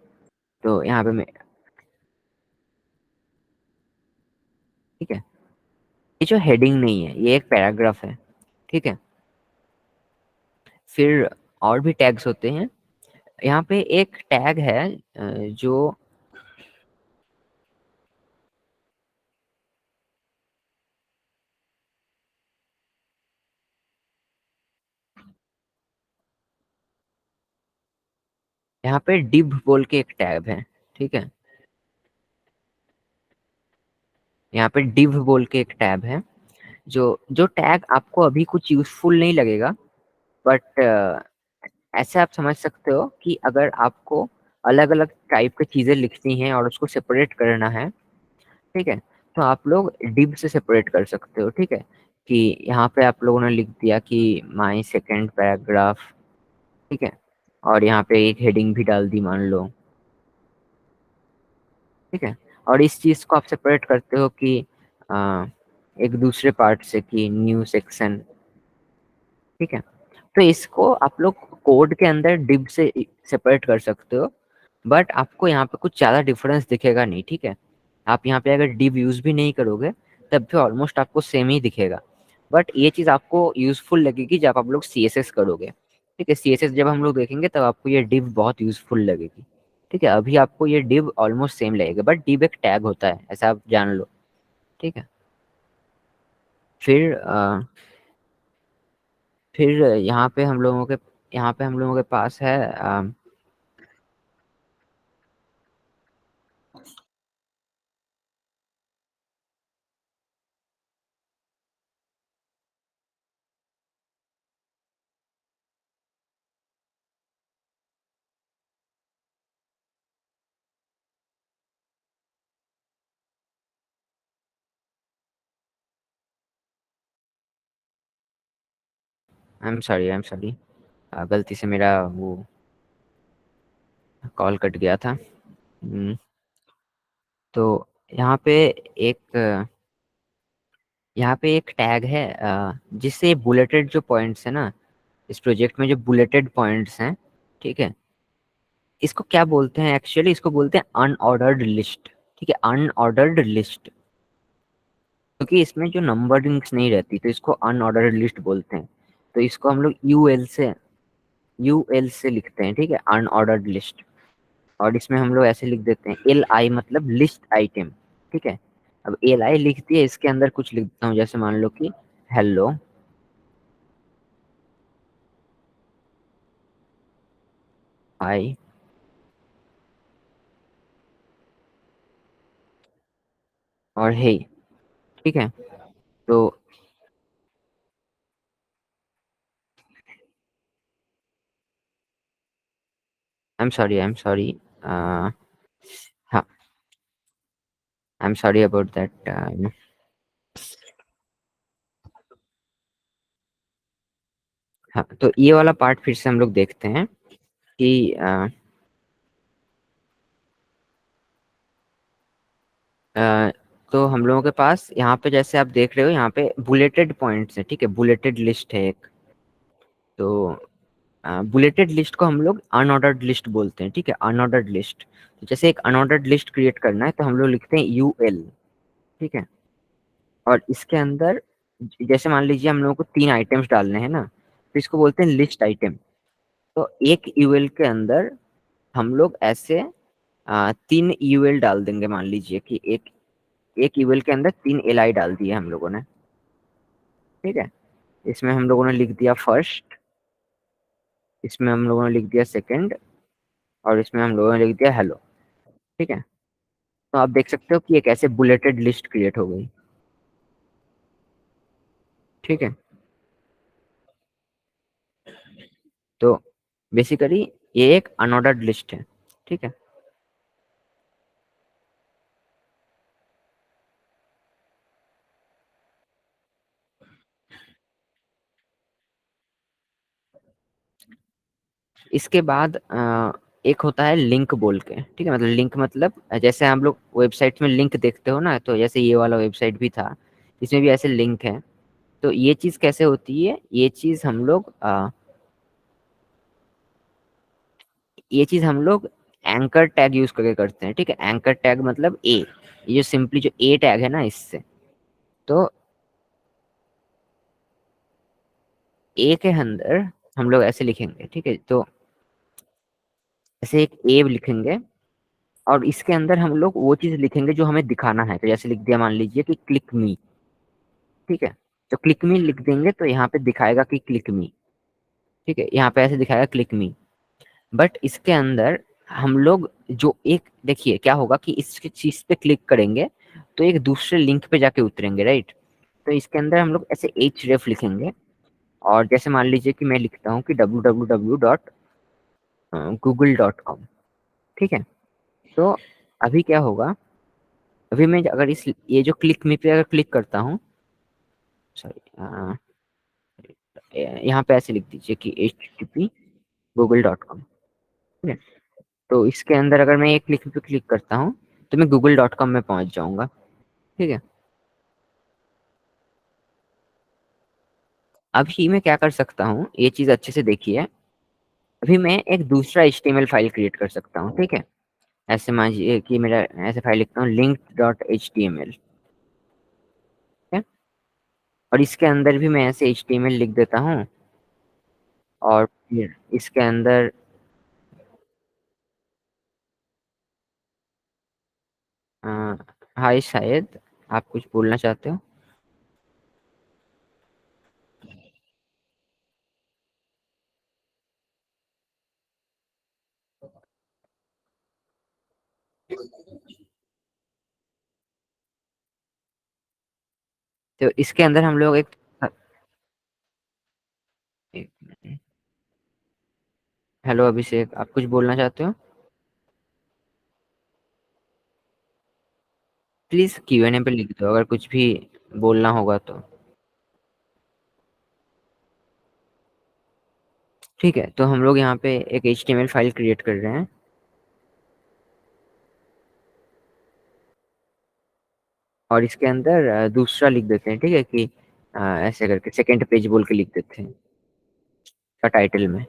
तो यहाँ पे मैं, ठीक है, ये जो हेडिंग नहीं है ये एक पैराग्राफ है, ठीक है। फिर और भी टैग्स होते हैं, यहाँ पे एक टैग है जो, यहाँ पे div बोल के एक टैग है, ठीक है। यहाँ पे div बोल के एक टैब है, जो जो टैग आपको अभी कुछ यूजफुल नहीं लगेगा, बट ऐसे आप समझ सकते हो कि अगर आपको अलग अलग टाइप की चीजें लिखनी है और उसको सेपरेट करना है, ठीक है, तो आप लोग div से सेपरेट कर सकते हो, ठीक है। कि यहाँ पे आप लोगों ने लिख दिया कि माई सेकेंड पैराग्राफ, ठीक है, और यहाँ पे एक हेडिंग भी डाल दी मान लो, ठीक है। और इस चीज को आप सेपरेट करते हो कि एक दूसरे पार्ट से कि न्यू सेक्शन, ठीक है। तो इसको आप लोग कोड के अंदर डिव से सेपरेट कर सकते हो, बट आपको यहाँ पे कुछ ज़्यादा डिफरेंस दिखेगा नहीं, ठीक है। आप यहाँ पे अगर डिव यूज भी नहीं करोगे तब भी ऑलमोस्ट आपको सेम ही दिखेगा, बट ये चीज़ आपको यूजफुल लगेगी जब आप लोग CSS करोगे, ठीक है। CSS जब हम लोग देखेंगे तब आपको ये डिव बहुत यूजफुल लगेगी, ठीक है। अभी आपको ये डिव ऑलमोस्ट सेम लगेगा, बट डिव एक टैग होता है, ऐसा आप जान लो, ठीक है। फिर फिर यहाँ पे हम लोगों के पास है, आई एम सॉरी, गलती से मेरा वो कॉल कट गया था। हम्म, तो यहाँ पे एक यहाँ पे एक टैग है, जिससे बुलेटेड जो पॉइंट्स है ना, इस प्रोजेक्ट में जो बुलेटेड पॉइंट्स हैं, ठीक है, इसको क्या बोलते हैं एक्चुअली, इसको बोलते हैं अनऑर्डर्ड लिस्ट। ठीक है, अनऑर्डर्ड लिस्ट, क्योंकि इसमें जो नंबरिंग्स नहीं रहती तो इसको अनऑर्डर्ड लिस्ट बोलते हैं। तो इसको हम लोग यूएल से लिखते हैं, ठीक है, अनऑर्डर्ड लिस्ट। और इसमें हम लोग ऐसे लिख देते हैं एल आई, मतलब लिस्ट आइटम। ठीक है, अब एल आई लिख दिए, इसके अंदर कुछ लिख देता हूँ, जैसे मान लो कि हेलो हाय और हे। ठीक है, तो आई एम सॉरी, हाँ, I am sorry about that. हाँ, तो ये वाला पार्ट फिर से हम लोग देखते हैं कि अ, तो हम लोगों के पास यहाँ पे, जैसे आप देख रहे हो, यहाँ पे बुलेटेड पॉइंट्स है, ठीक है, बुलेटेड लिस्ट है एक। तो बुलेटेड लिस्ट को हम लोग अनऑर्डर्ड लिस्ट बोलते हैं, ठीक है, अनऑर्डर्ड लिस्ट। तो जैसे एक अनऑर्डर्ड लिस्ट क्रिएट करना है तो हम लोग लिखते हैं यूएल। ठीक है, और इसके अंदर जैसे मान लीजिए हम लोगों को 3 आइटम्स डालने हैं ना, तो इसको बोलते हैं लिस्ट आइटम। तो एक यूएल के अंदर हम लोग ऐसे 3 यूएल डाल देंगे। मान लीजिए कि एक एक यूएल के अंदर 3 एल आई डाल दिए हम लोगों ने। ठीक है, इसमें हम लोगों ने लिख दिया फर्स्ट, इसमें हम लोगों ने लिख दिया सेकंड, और इसमें हम लोगों ने लिख दिया हेलो। ठीक है, तो आप देख सकते हो कि एक ऐसे बुलेटेड लिस्ट क्रिएट हो गई। ठीक है, तो बेसिकली ये एक अनऑर्डर्ड लिस्ट है। ठीक है, इसके बाद एक होता है लिंक बोल के। ठीक है, मतलब लिंक, मतलब जैसे हम लोग वेबसाइट में लिंक देखते हो ना, तो जैसे ये वाला वेबसाइट भी था, इसमें भी ऐसे लिंक है। तो ये चीज कैसे होती है, ये चीज हम लोग एंकर टैग यूज करके करते हैं। ठीक है, एंकर टैग मतलब ये जो सिंपली जो ए टैग है ना, इससे। तो ए के अंदर हम लोग ऐसे लिखेंगे। ठीक है, तो ऐसे एक ए लिखेंगे, और इसके अंदर हम लोग वो चीज लिखेंगे जो हमें दिखाना है। तो जैसे लिख दिया, मान लीजिए कि क्लिक मी। ठीक है, तो क्लिक मी लिख देंगे तो यहाँ पे दिखाएगा कि क्लिक मी। ठीक है, यहाँ पे ऐसे दिखाएगा क्लिक मी। बट इसके अंदर हम लोग जो एक, देखिए क्या होगा कि इस चीज पे क्लिक करेंगे तो एक दूसरे लिंक पे जाके उतरेंगे, राइट। तो इसके अंदर हम लोग ऐसे एच रेफ लिखेंगे, और जैसे मान लीजिए कि मैं लिखता हूँ कि www.google.com। ठीक है, तो अभी क्या होगा, अभी मैं अगर इस ये जो क्लिक मी पे अगर क्लिक करता हूँ, सॉरी, यहाँ पे ऐसे लिख दीजिए कि http google.com। ठीक है, तो इसके अंदर अगर मैं एक क्लिक पे क्लिक करता हूँ तो मैं google.com में पहुंच जाऊंगा। ठीक है, अभी मैं क्या कर सकता हूँ, ये चीज अच्छे से देखिए। अभी मैं एक दूसरा HTML फाइल क्रिएट कर सकता हूँ। ठीक है, ऐसे मानिए कि मेरा ऐसे फाइल लिखता हूँ link.html। ठीक है, और इसके अंदर भी मैं ऐसे HTML लिख देता हूँ, और फिर इसके अंदर अ, हाय, शायद आप कुछ बोलना चाहते हो। तो इसके अंदर हम लोग एक हेलो अभिषेक, आप कुछ बोलना चाहते हो? प्लीज Q&A पे लिख दो अगर कुछ भी बोलना होगा तो। ठीक है, तो हम लोग यहाँ पे एक HTML फाइल क्रिएट कर रहे हैं, और इसके अंदर दूसरा लिख देते हैं। ठीक है, कि ऐसे करके सेकंड पेज बोल के लिख देते हैं। का टाइटल में।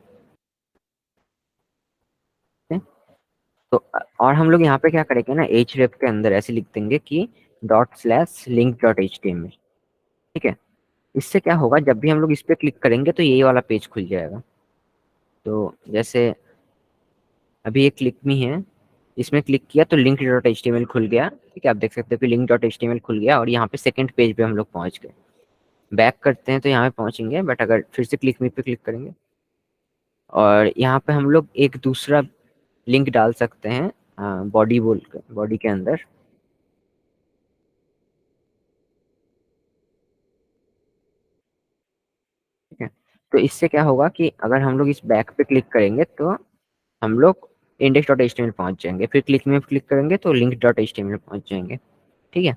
ठीक है? तो और हम लोग यहाँ पे क्या करेंगे ना, href के अंदर ऐसे लिख देंगे कि ./link.html। ठीक है, इससे क्या होगा, जब भी हम लोग इस पे क्लिक करेंगे तो यही वाला पेज खुल जाएगा। तो जैसे अभी एक क्लिक मी है, इसमें क्लिक किया तो link.html खुल गया। ठीक है, आप देख सकते हो कि link.html खुल गया और यहाँ पे सेकंड पेज पे हम लोग पहुंच गए। बैक करते हैं तो यहाँ पे पहुंचेंगे, बट अगर फिर से क्लिक मी पे क्लिक करेंगे और यहाँ पे हम लोग एक दूसरा लिंक डाल सकते हैं बॉडी बोल बॉडी के अंदर। ठीक है, तो इससे क्या होगा कि अगर हम लोग इस बैक पे क्लिक करेंगे तो हम लोग index.html पहुंच जाएंगे, फिर क्लिक में क्लिक करेंगे तो link.html पहुंच जाएंगे। ठीक है,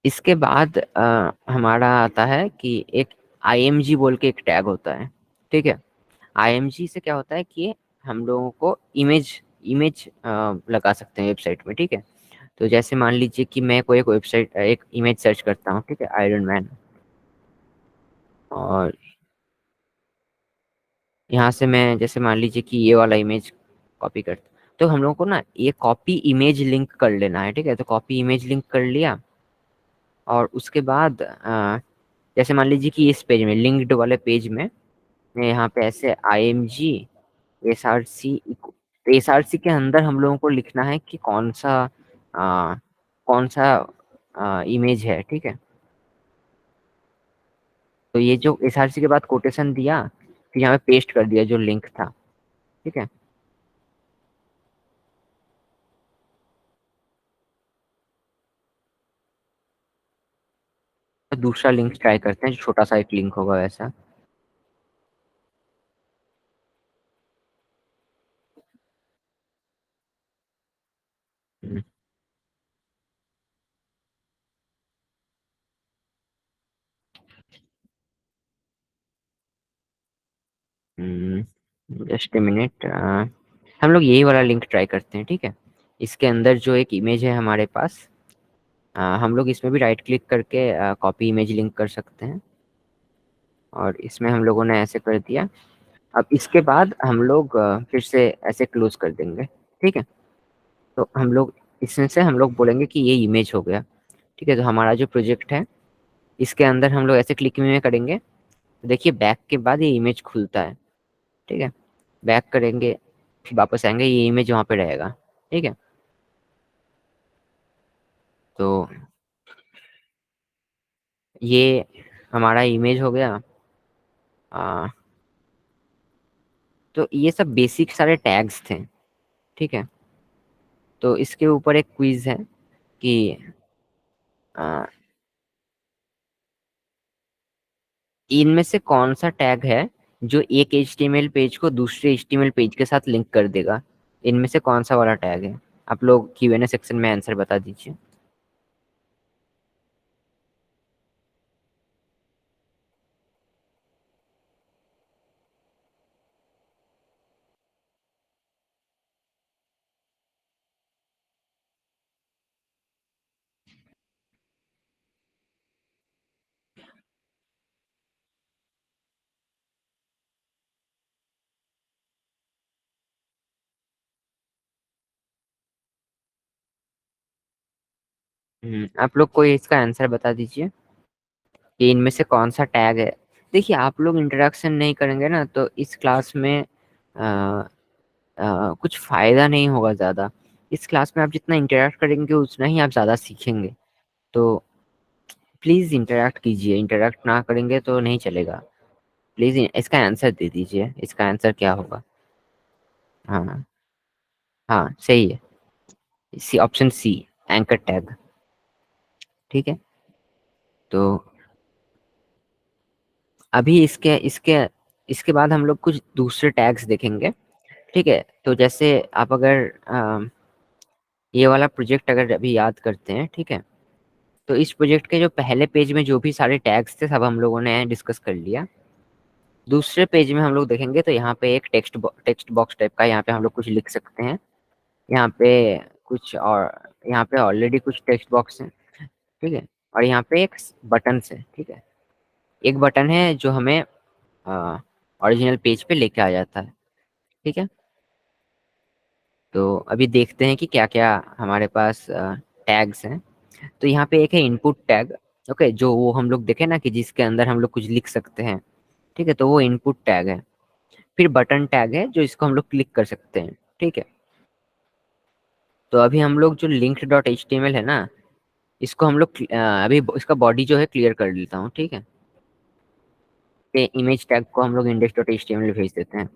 इसके बाद हमारा आता है कि एक img बोल के एक टैग होता है। ठीक है, img से क्या होता है कि हम लोगों को इमेज इमेज लगा सकते हैं वेबसाइट में। ठीक है, तो जैसे मान लीजिए कि मैं कोई एक वेबसाइट एक इमेज सर्च करता हूँ, ठीक है, आयरन मैन, और यहाँ से मैं जैसे मान लीजिए कि ये वाला इमेज कॉपी करता, तो हम लोगों को ना ये कॉपी इमेज लिंक कर लेना है। ठीक है, तो कॉपी इमेज लिंक कर लिया और उसके बाद जैसे मान लीजिए कि इस पेज में लिंक्ड वाले पेज में मैं यहाँ पे ऐसे img src, तो src के अंदर हम लोगों को लिखना है कि आ, कौन सा इमेज है। ठीक है, तो ये जो src के बाद कोटेशन दिया, फिर यहाँ पे पेस्ट कर दिया जो लिंक था। ठीक है, तो दूसरा लिंक ट्राई करते हैं जो छोटा सा एक लिंक होगा वैसा। जस्ट ए मिनट, हम लोग यही वाला लिंक ट्राई करते हैं। ठीक है, इसके अंदर जो एक इमेज है हमारे पास, हम लोग इसमें भी राइट क्लिक करके कॉपी इमेज लिंक कर सकते हैं और इसमें हम लोगों ने ऐसे कर दिया। अब इसके बाद हम लोग फिर से ऐसे क्लोज कर देंगे। ठीक है, तो हम लोग इसमें से हम लोग बोलेंगे कि ये इमेज हो गया। ठीक है, तो हमारा जो प्रोजेक्ट है इसके अंदर हम लोग ऐसे क्लिक में करेंगे तो देखिए बैक के बाद ये इमेज खुलता है। ठीक है, बैक करेंगे फिर वापस आएंगे, ये इमेज वहाँ पे रहेगा। ठीक है, तो ये हमारा इमेज हो गया। आ, तो ये सब बेसिक सारे टैग्स थे। ठीक है, तो इसके ऊपर एक क्विज है कि आ, इनमें से कौन सा टैग है जो एक HTML पेज को दूसरे HTML पेज के साथ लिंक कर देगा। इनमें से कौन सा वाला टैग है, आप लोग Q&A सेक्शन में आंसर बता दीजिए। आप लोग कोई इसका आंसर बता दीजिए कि इनमें से कौन सा टैग है। देखिए आप लोग इंटरेक्शन नहीं करेंगे ना तो इस क्लास में आ, कुछ फायदा नहीं होगा ज़्यादा। इस क्लास में आप जितना इंटरेक्ट करेंगे उतना ही आप ज़्यादा सीखेंगे। तो प्लीज़ इंटरेक्ट कीजिए, इंटरेक्ट ना करेंगे तो नहीं चलेगा। प्लीज़ इसका आंसर दे दीजिए, इसका आंसर क्या होगा। हाँ, हाँ सही है, सी, ऑप्शन सी, एंकर टैग। ठीक है, तो अभी इसके इसके इसके बाद हम लोग कुछ दूसरे टैग्स देखेंगे। ठीक है, तो जैसे आप अगर ये वाला प्रोजेक्ट अगर अभी याद करते हैं, ठीक है, तो इस प्रोजेक्ट के जो पहले पेज में जो भी सारे टैग्स थे सब हम लोगों ने डिस्कस कर लिया। दूसरे पेज में हम लोग देखेंगे तो यहाँ पे एक टेक्स्ट बॉक्स टाइप का, यहाँ पे हम लोग कुछ लिख सकते हैं। यहाँ पे कुछ और, यहाँ पे ऑलरेडी कुछ टेक्स्ट बॉक्स है। ठीक है, और यहाँ पे एक बटन है। ठीक है, एक बटन है जो हमें ओरिजिनल पेज पे लेके आ जाता है। ठीक है, तो अभी देखते हैं कि क्या क्या हमारे पास टैग्स हैं। तो यहाँ पे एक है इनपुट टैग। ओके, जो वो हम लोग देखे ना कि जिसके अंदर हम लोग कुछ लिख सकते हैं। ठीक है, तो वो इनपुट टैग है। फिर बटन टैग है जो इसको हम लोग क्लिक कर सकते हैं। ठीक है, तो अभी हम लोग जो linked dot H T M L है ना, इसको हम लोग अभी इसका बॉडी जो है क्लियर कर लेता हूँ। ठीक है, ये इमेज टैग को हम लोग index dot H T M L भेज देते हैं।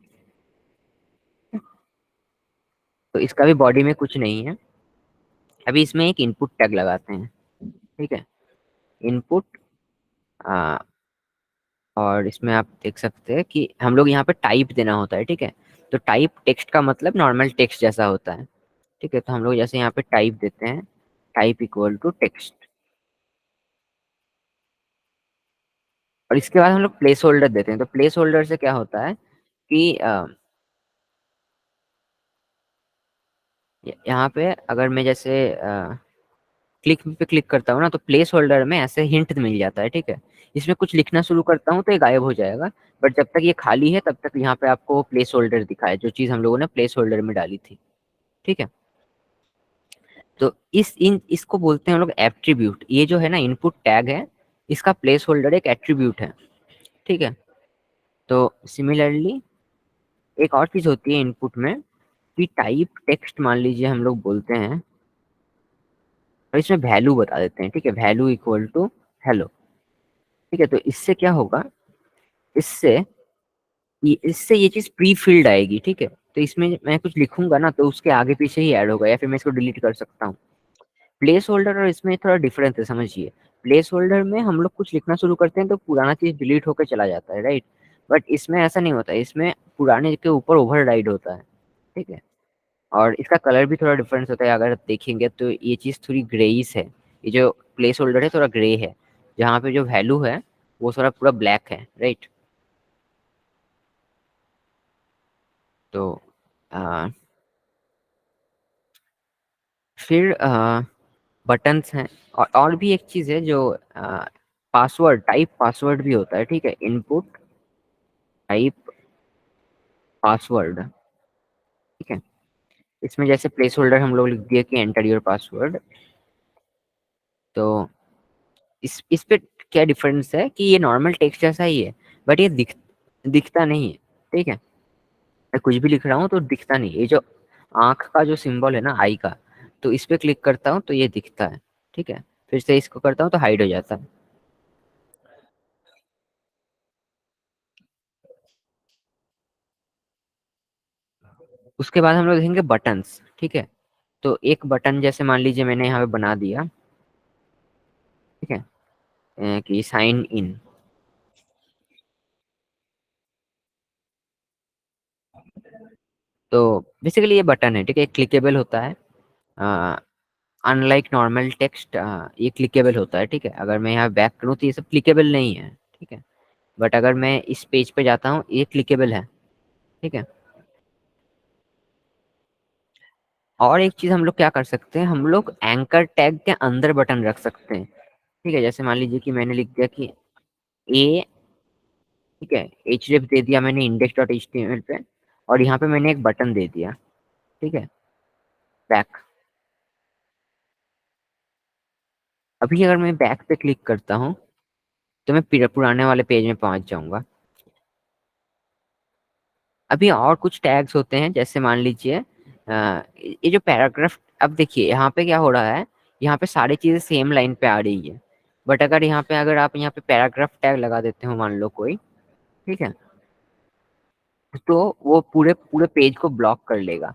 तो इसका भी बॉडी में कुछ नहीं है। अभी इसमें एक इनपुट टैग लगाते हैं। ठीक है, इनपुट, और इसमें आप देख सकते हैं कि हम लोग यहाँ पे टाइप देना होता है। ठीक है, तो टाइप टेक्स्ट का मतलब नॉर्मल टेक्स्ट जैसा होता है। ठीक है, तो हम लोग जैसे यहाँ पे टाइप देते हैं, टाइप इक्वल टू टेक्स्ट, और इसके बाद हम लोग प्लेस होल्डर देते हैं। तो प्लेस होल्डर से क्या होता है कि यहाँ पे अगर मैं जैसे क्लिक पे क्लिक करता हूँ ना, तो प्लेस होल्डर में ऐसे हिंट मिल जाता है। ठीक है, इसमें कुछ लिखना शुरू करता हूँ तो ये गायब हो जाएगा। बट जब तक ये खाली है तब तक यहाँ पे आपको प्लेस होल्डर दिखाए, जो चीज हम लोगों ने प्लेस होल्डर में डाली थी। ठीक है, तो इसको बोलते हैं हम लोग एट्रीब्यूट। ये जो है ना इनपुट टैग है, इसका प्लेस होल्डर एक एट्रीब्यूट है। ठीक है, तो सिमिलरली एक और चीज होती है इनपुट में कि टाइप टेक्स्ट मान लीजिए हम लोग बोलते हैं, और इसमें वैल्यू बता देते हैं। ठीक है, वैल्यू इक्वल टू हेलो। ठीक है, तो इससे क्या होगा, इससे इससे ये चीज प्री फिल्ड आएगी। ठीक है, तो इसमें मैं कुछ लिखूंगा ना तो उसके आगे पीछे ही ऐड होगा, या फिर मैं इसको डिलीट कर सकता हूँ। प्लेस होल्डर और इसमें थोड़ा डिफरेंस है, समझिए। प्लेस होल्डर में हम लोग कुछ लिखना शुरू करते हैं तो पुराना चीज डिलीट होकर चला जाता है, राइट। बट इसमें ऐसा नहीं होता है, इसमें पुराने के ऊपर ओवरराइड होता है। ठीक है, और इसका कलर भी थोड़ा डिफरेंस होता है। अगर आप देखेंगे तो ये चीज थोड़ी ग्रेइश है। ये जो प्लेस होल्डर है थोड़ा ग्रे है, जहाँ पे जो वैल्यू है वो थोड़ा पूरा ब्लैक है, राइट। तो आ, फिर बटन्स हैं, और भी एक चीज है जो पासवर्ड, टाइप पासवर्ड भी होता है। ठीक है, इनपुट टाइप पासवर्ड। ठीक है, इसमें जैसे प्लेस होल्डर हम लोग लिख दिए कि एंटर योर पासवर्ड। तो इस पे क्या डिफरेंस है कि ये नॉर्मल टेक्स्ट जैसा ही है, बट ये दिखता नहीं है। ठीक है, मैं कुछ भी लिख रहा हूँ तो दिखता नहीं। ये जो आंख का जो सिंबल है ना, आई का, तो इस पे क्लिक करता हूँ तो ये दिखता है। ठीक है, फिर से इसको करता हूँ तो हाइड हो जाता है। उसके बाद हम लोग देखेंगे बटन्स। ठीक है, तो एक बटन जैसे मान लीजिए मैंने यहाँ पे बना दिया। ठीक है, कि साइन इन। तो बेसिकली ये बटन है। ठीक है, क्लिकेबल होता है। अनलाइक नॉर्मल टेक्स्ट, ये क्लिकेबल होता है। ठीक है, अगर मैं यहाँ बैक करूँ तो ये सब क्लिकेबल नहीं है। ठीक है, बट अगर मैं इस पेज पे जाता हूँ ये क्लिकेबल है। ठीक है, और एक चीज हम लोग क्या कर सकते हैं, हम लोग एंकर टैग के अंदर बटन रख सकते हैं। ठीक है, जैसे मान लीजिए कि मैंने लिख दिया कि ए, ठीक है, एच दे दिया मैंने index dot H T M L पे, और यहाँ पे मैंने एक बटन दे दिया। ठीक है, बैक। अभी अगर मैं बैक पे क्लिक करता हूँ तो मैं पुराने वाले पेज में पहुंच जाऊंगा। अभी और कुछ टैग्स होते हैं, जैसे मान लीजिए ये जो पैराग्राफ, अब देखिए यहाँ पे क्या हो रहा है, यहाँ पे सारी चीजें सेम लाइन पे आ रही है। बट अगर आप यहाँ पे पैराग्राफ टैग लगा देते हो मान लो कोई, ठीक है, तो वो पूरे पूरे पेज को ब्लॉक कर लेगा।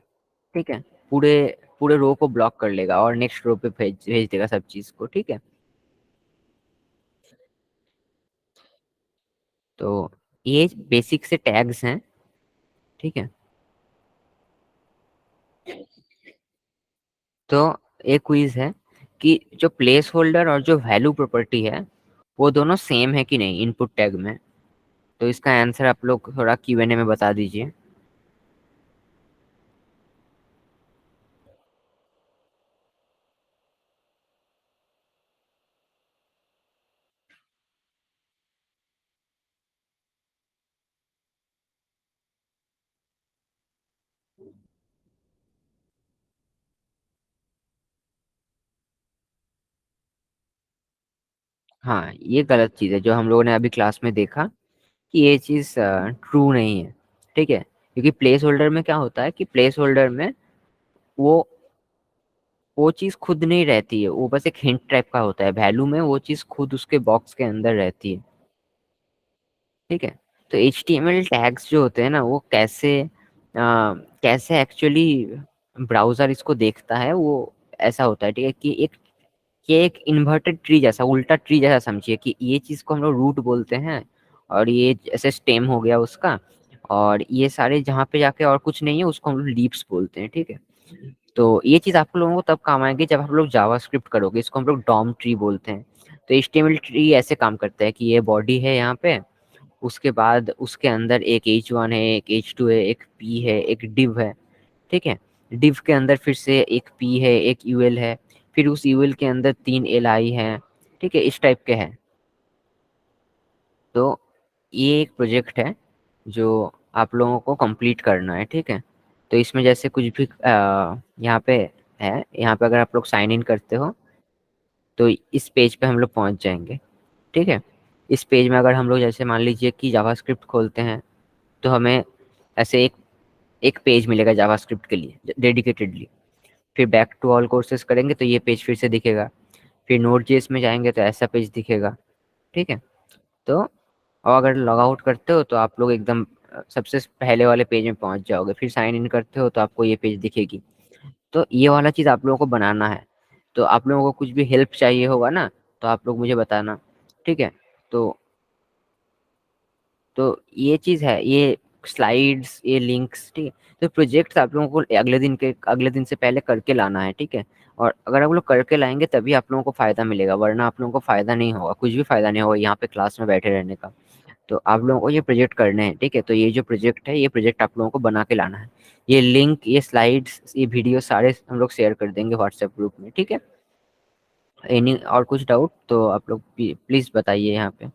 ठीक है, पूरे पूरे रो को ब्लॉक कर लेगा और नेक्स्ट रो पे भेज भेज देगा सब चीज को। ठीक है, तो ये बेसिक से टैग्स हैं। ठीक है, तो एक क्विज है कि जो प्लेस होल्डर और जो वैल्यू प्रॉपर्टी है वो दोनों सेम है कि नहीं इनपुट टैग में। तो इसका आंसर आप लोग थोड़ा Q&A में बता दीजिए। हाँ, ये गलत चीज़ है जो हम लोगों ने अभी क्लास में देखा कि ये चीज़ ट्रू नहीं है, ठीक है? क्योंकि प्लेस होल्डर में क्या होता है कि प्लेस होल्डर में वो वो चीज़ खुद नहीं रहती है, वो बस एक हिंट टाइप का होता है। वैल्यू में वो चीज़ खुद उसके बॉक्स के अंदर रहती है, ठीक है? तो एचटीएमएल टैग्स जो होते हैं ना, वो कैसे एक्चुअली ब्राउज़र इसको देखता है, वो ऐसा होता है, ठीक है? कि ये एक इन्वर्टेड ट्री जैसा, उल्टा ट्री जैसा समझिए कि ये चीज़ को हम लोग रूट बोलते हैं और ये जैसे स्टेम हो गया उसका, और ये सारे जहाँ पे जाके और कुछ नहीं है उसको हम लोग लीव्स बोलते हैं, ठीक है? तो ये चीज़ आप लोगों को तब काम आएगी जब आप लोग जावास्क्रिप्ट करोगे, इसको हम लोग डॉम ट्री बोलते हैं। तो एचटीएमएल ट्री ऐसे काम करता है कि ये बॉडी है यहाँ पे, उसके बाद उसके अंदर एक H1 है, एक H2 है, एक P है, एक div है, ठीक है? div के अंदर फिर से एक P है, एक UL है, फिर उस UL के अंदर 3 LI हैं, ठीक है? इस टाइप के हैं। तो ये एक प्रोजेक्ट है जो आप लोगों को कंप्लीट करना है, ठीक है? तो इसमें जैसे कुछ भी यहाँ पे है, यहाँ पे अगर आप लोग साइन इन करते हो तो इस पेज पे हम लोग पहुंच जाएंगे, ठीक है? इस पेज में अगर हम लोग जैसे मान लीजिए कि जावास्क्रिप्ट खोलते हैं, तो हमें ऐसे एक एक पेज मिलेगा जावास्क्रिप्ट के लिए डेडिकेटेडली। फिर बैक टू ऑल कोर्सेज करेंगे तो ये पेज फिर से दिखेगा। फिर नोड जेएस में जाएंगे तो ऐसा पेज दिखेगा, ठीक है? तो और अगर लॉग आउट करते हो तो आप लोग एकदम सबसे पहले वाले पेज में पहुंच जाओगे। फिर साइन इन करते हो तो आपको ये पेज दिखेगी। तो ये वाला चीज़ आप लोगों को बनाना है। तो आप लोगों को कुछ भी हेल्प चाहिए होगा ना, तो आप लोग मुझे बताना, ठीक है? तो तो ये चीज़ है, ये स्लाइड्स, ये लिंक्स, ठीक है? तो प्रोजेक्ट्स आप लोगों को अगले दिन से पहले करके लाना है, ठीक है? और अगर आप लोग करके लाएंगे तभी आप लोगों को फ़ायदा मिलेगा, वरना आप लोगों को फ़ायदा नहीं होगा, कुछ भी फ़ायदा नहीं होगा यहाँ पे क्लास में बैठे रहने का। तो आप लोगों को ये प्रोजेक्ट करने हैं, ठीक है? तो ये जो प्रोजेक्ट है, ये प्रोजेक्ट आप लोगों को बना के लाना है। ये लिंक, ये स्लाइड्स, ये वीडियो सारे हम लोग शेयर कर देंगे व्हाट्सएप ग्रुप में, ठीक है? एनी और कुछ डाउट तो आप लोग प्लीज़ बताइए यहाँ पे।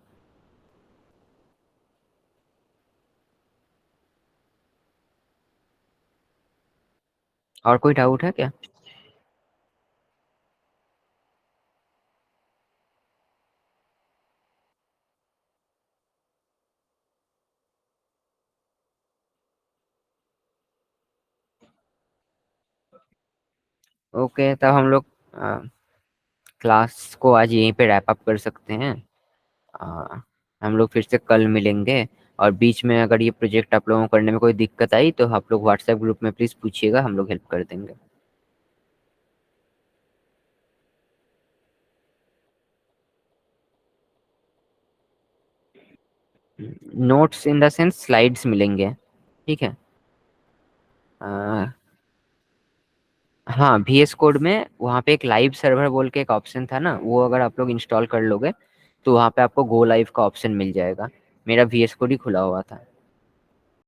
और कोई डाउट है क्या? ओके, तब हम लोग क्लास को आज यहीं पे रैप अप कर सकते हैं। आ, हम लोग फिर से कल मिलेंगे। और बीच में अगर ये प्रोजेक्ट आप लोगों को करने में कोई दिक्कत आई तो आप लोग व्हाट्सएप ग्रुप में प्लीज़ पूछिएगा, हम लोग हेल्प कर देंगे। Notes in the sense slides मिलेंगे, ठीक है? आ, हाँ, VS कोड में वहाँ पे एक लाइव सर्वर बोल के एक ऑप्शन था ना, वो अगर आप लोग इंस्टॉल कर लोगे तो वहाँ पे आपको गो लाइव का ऑप्शन मिल जाएगा। मेरा VS कोड ही खुला हुआ था।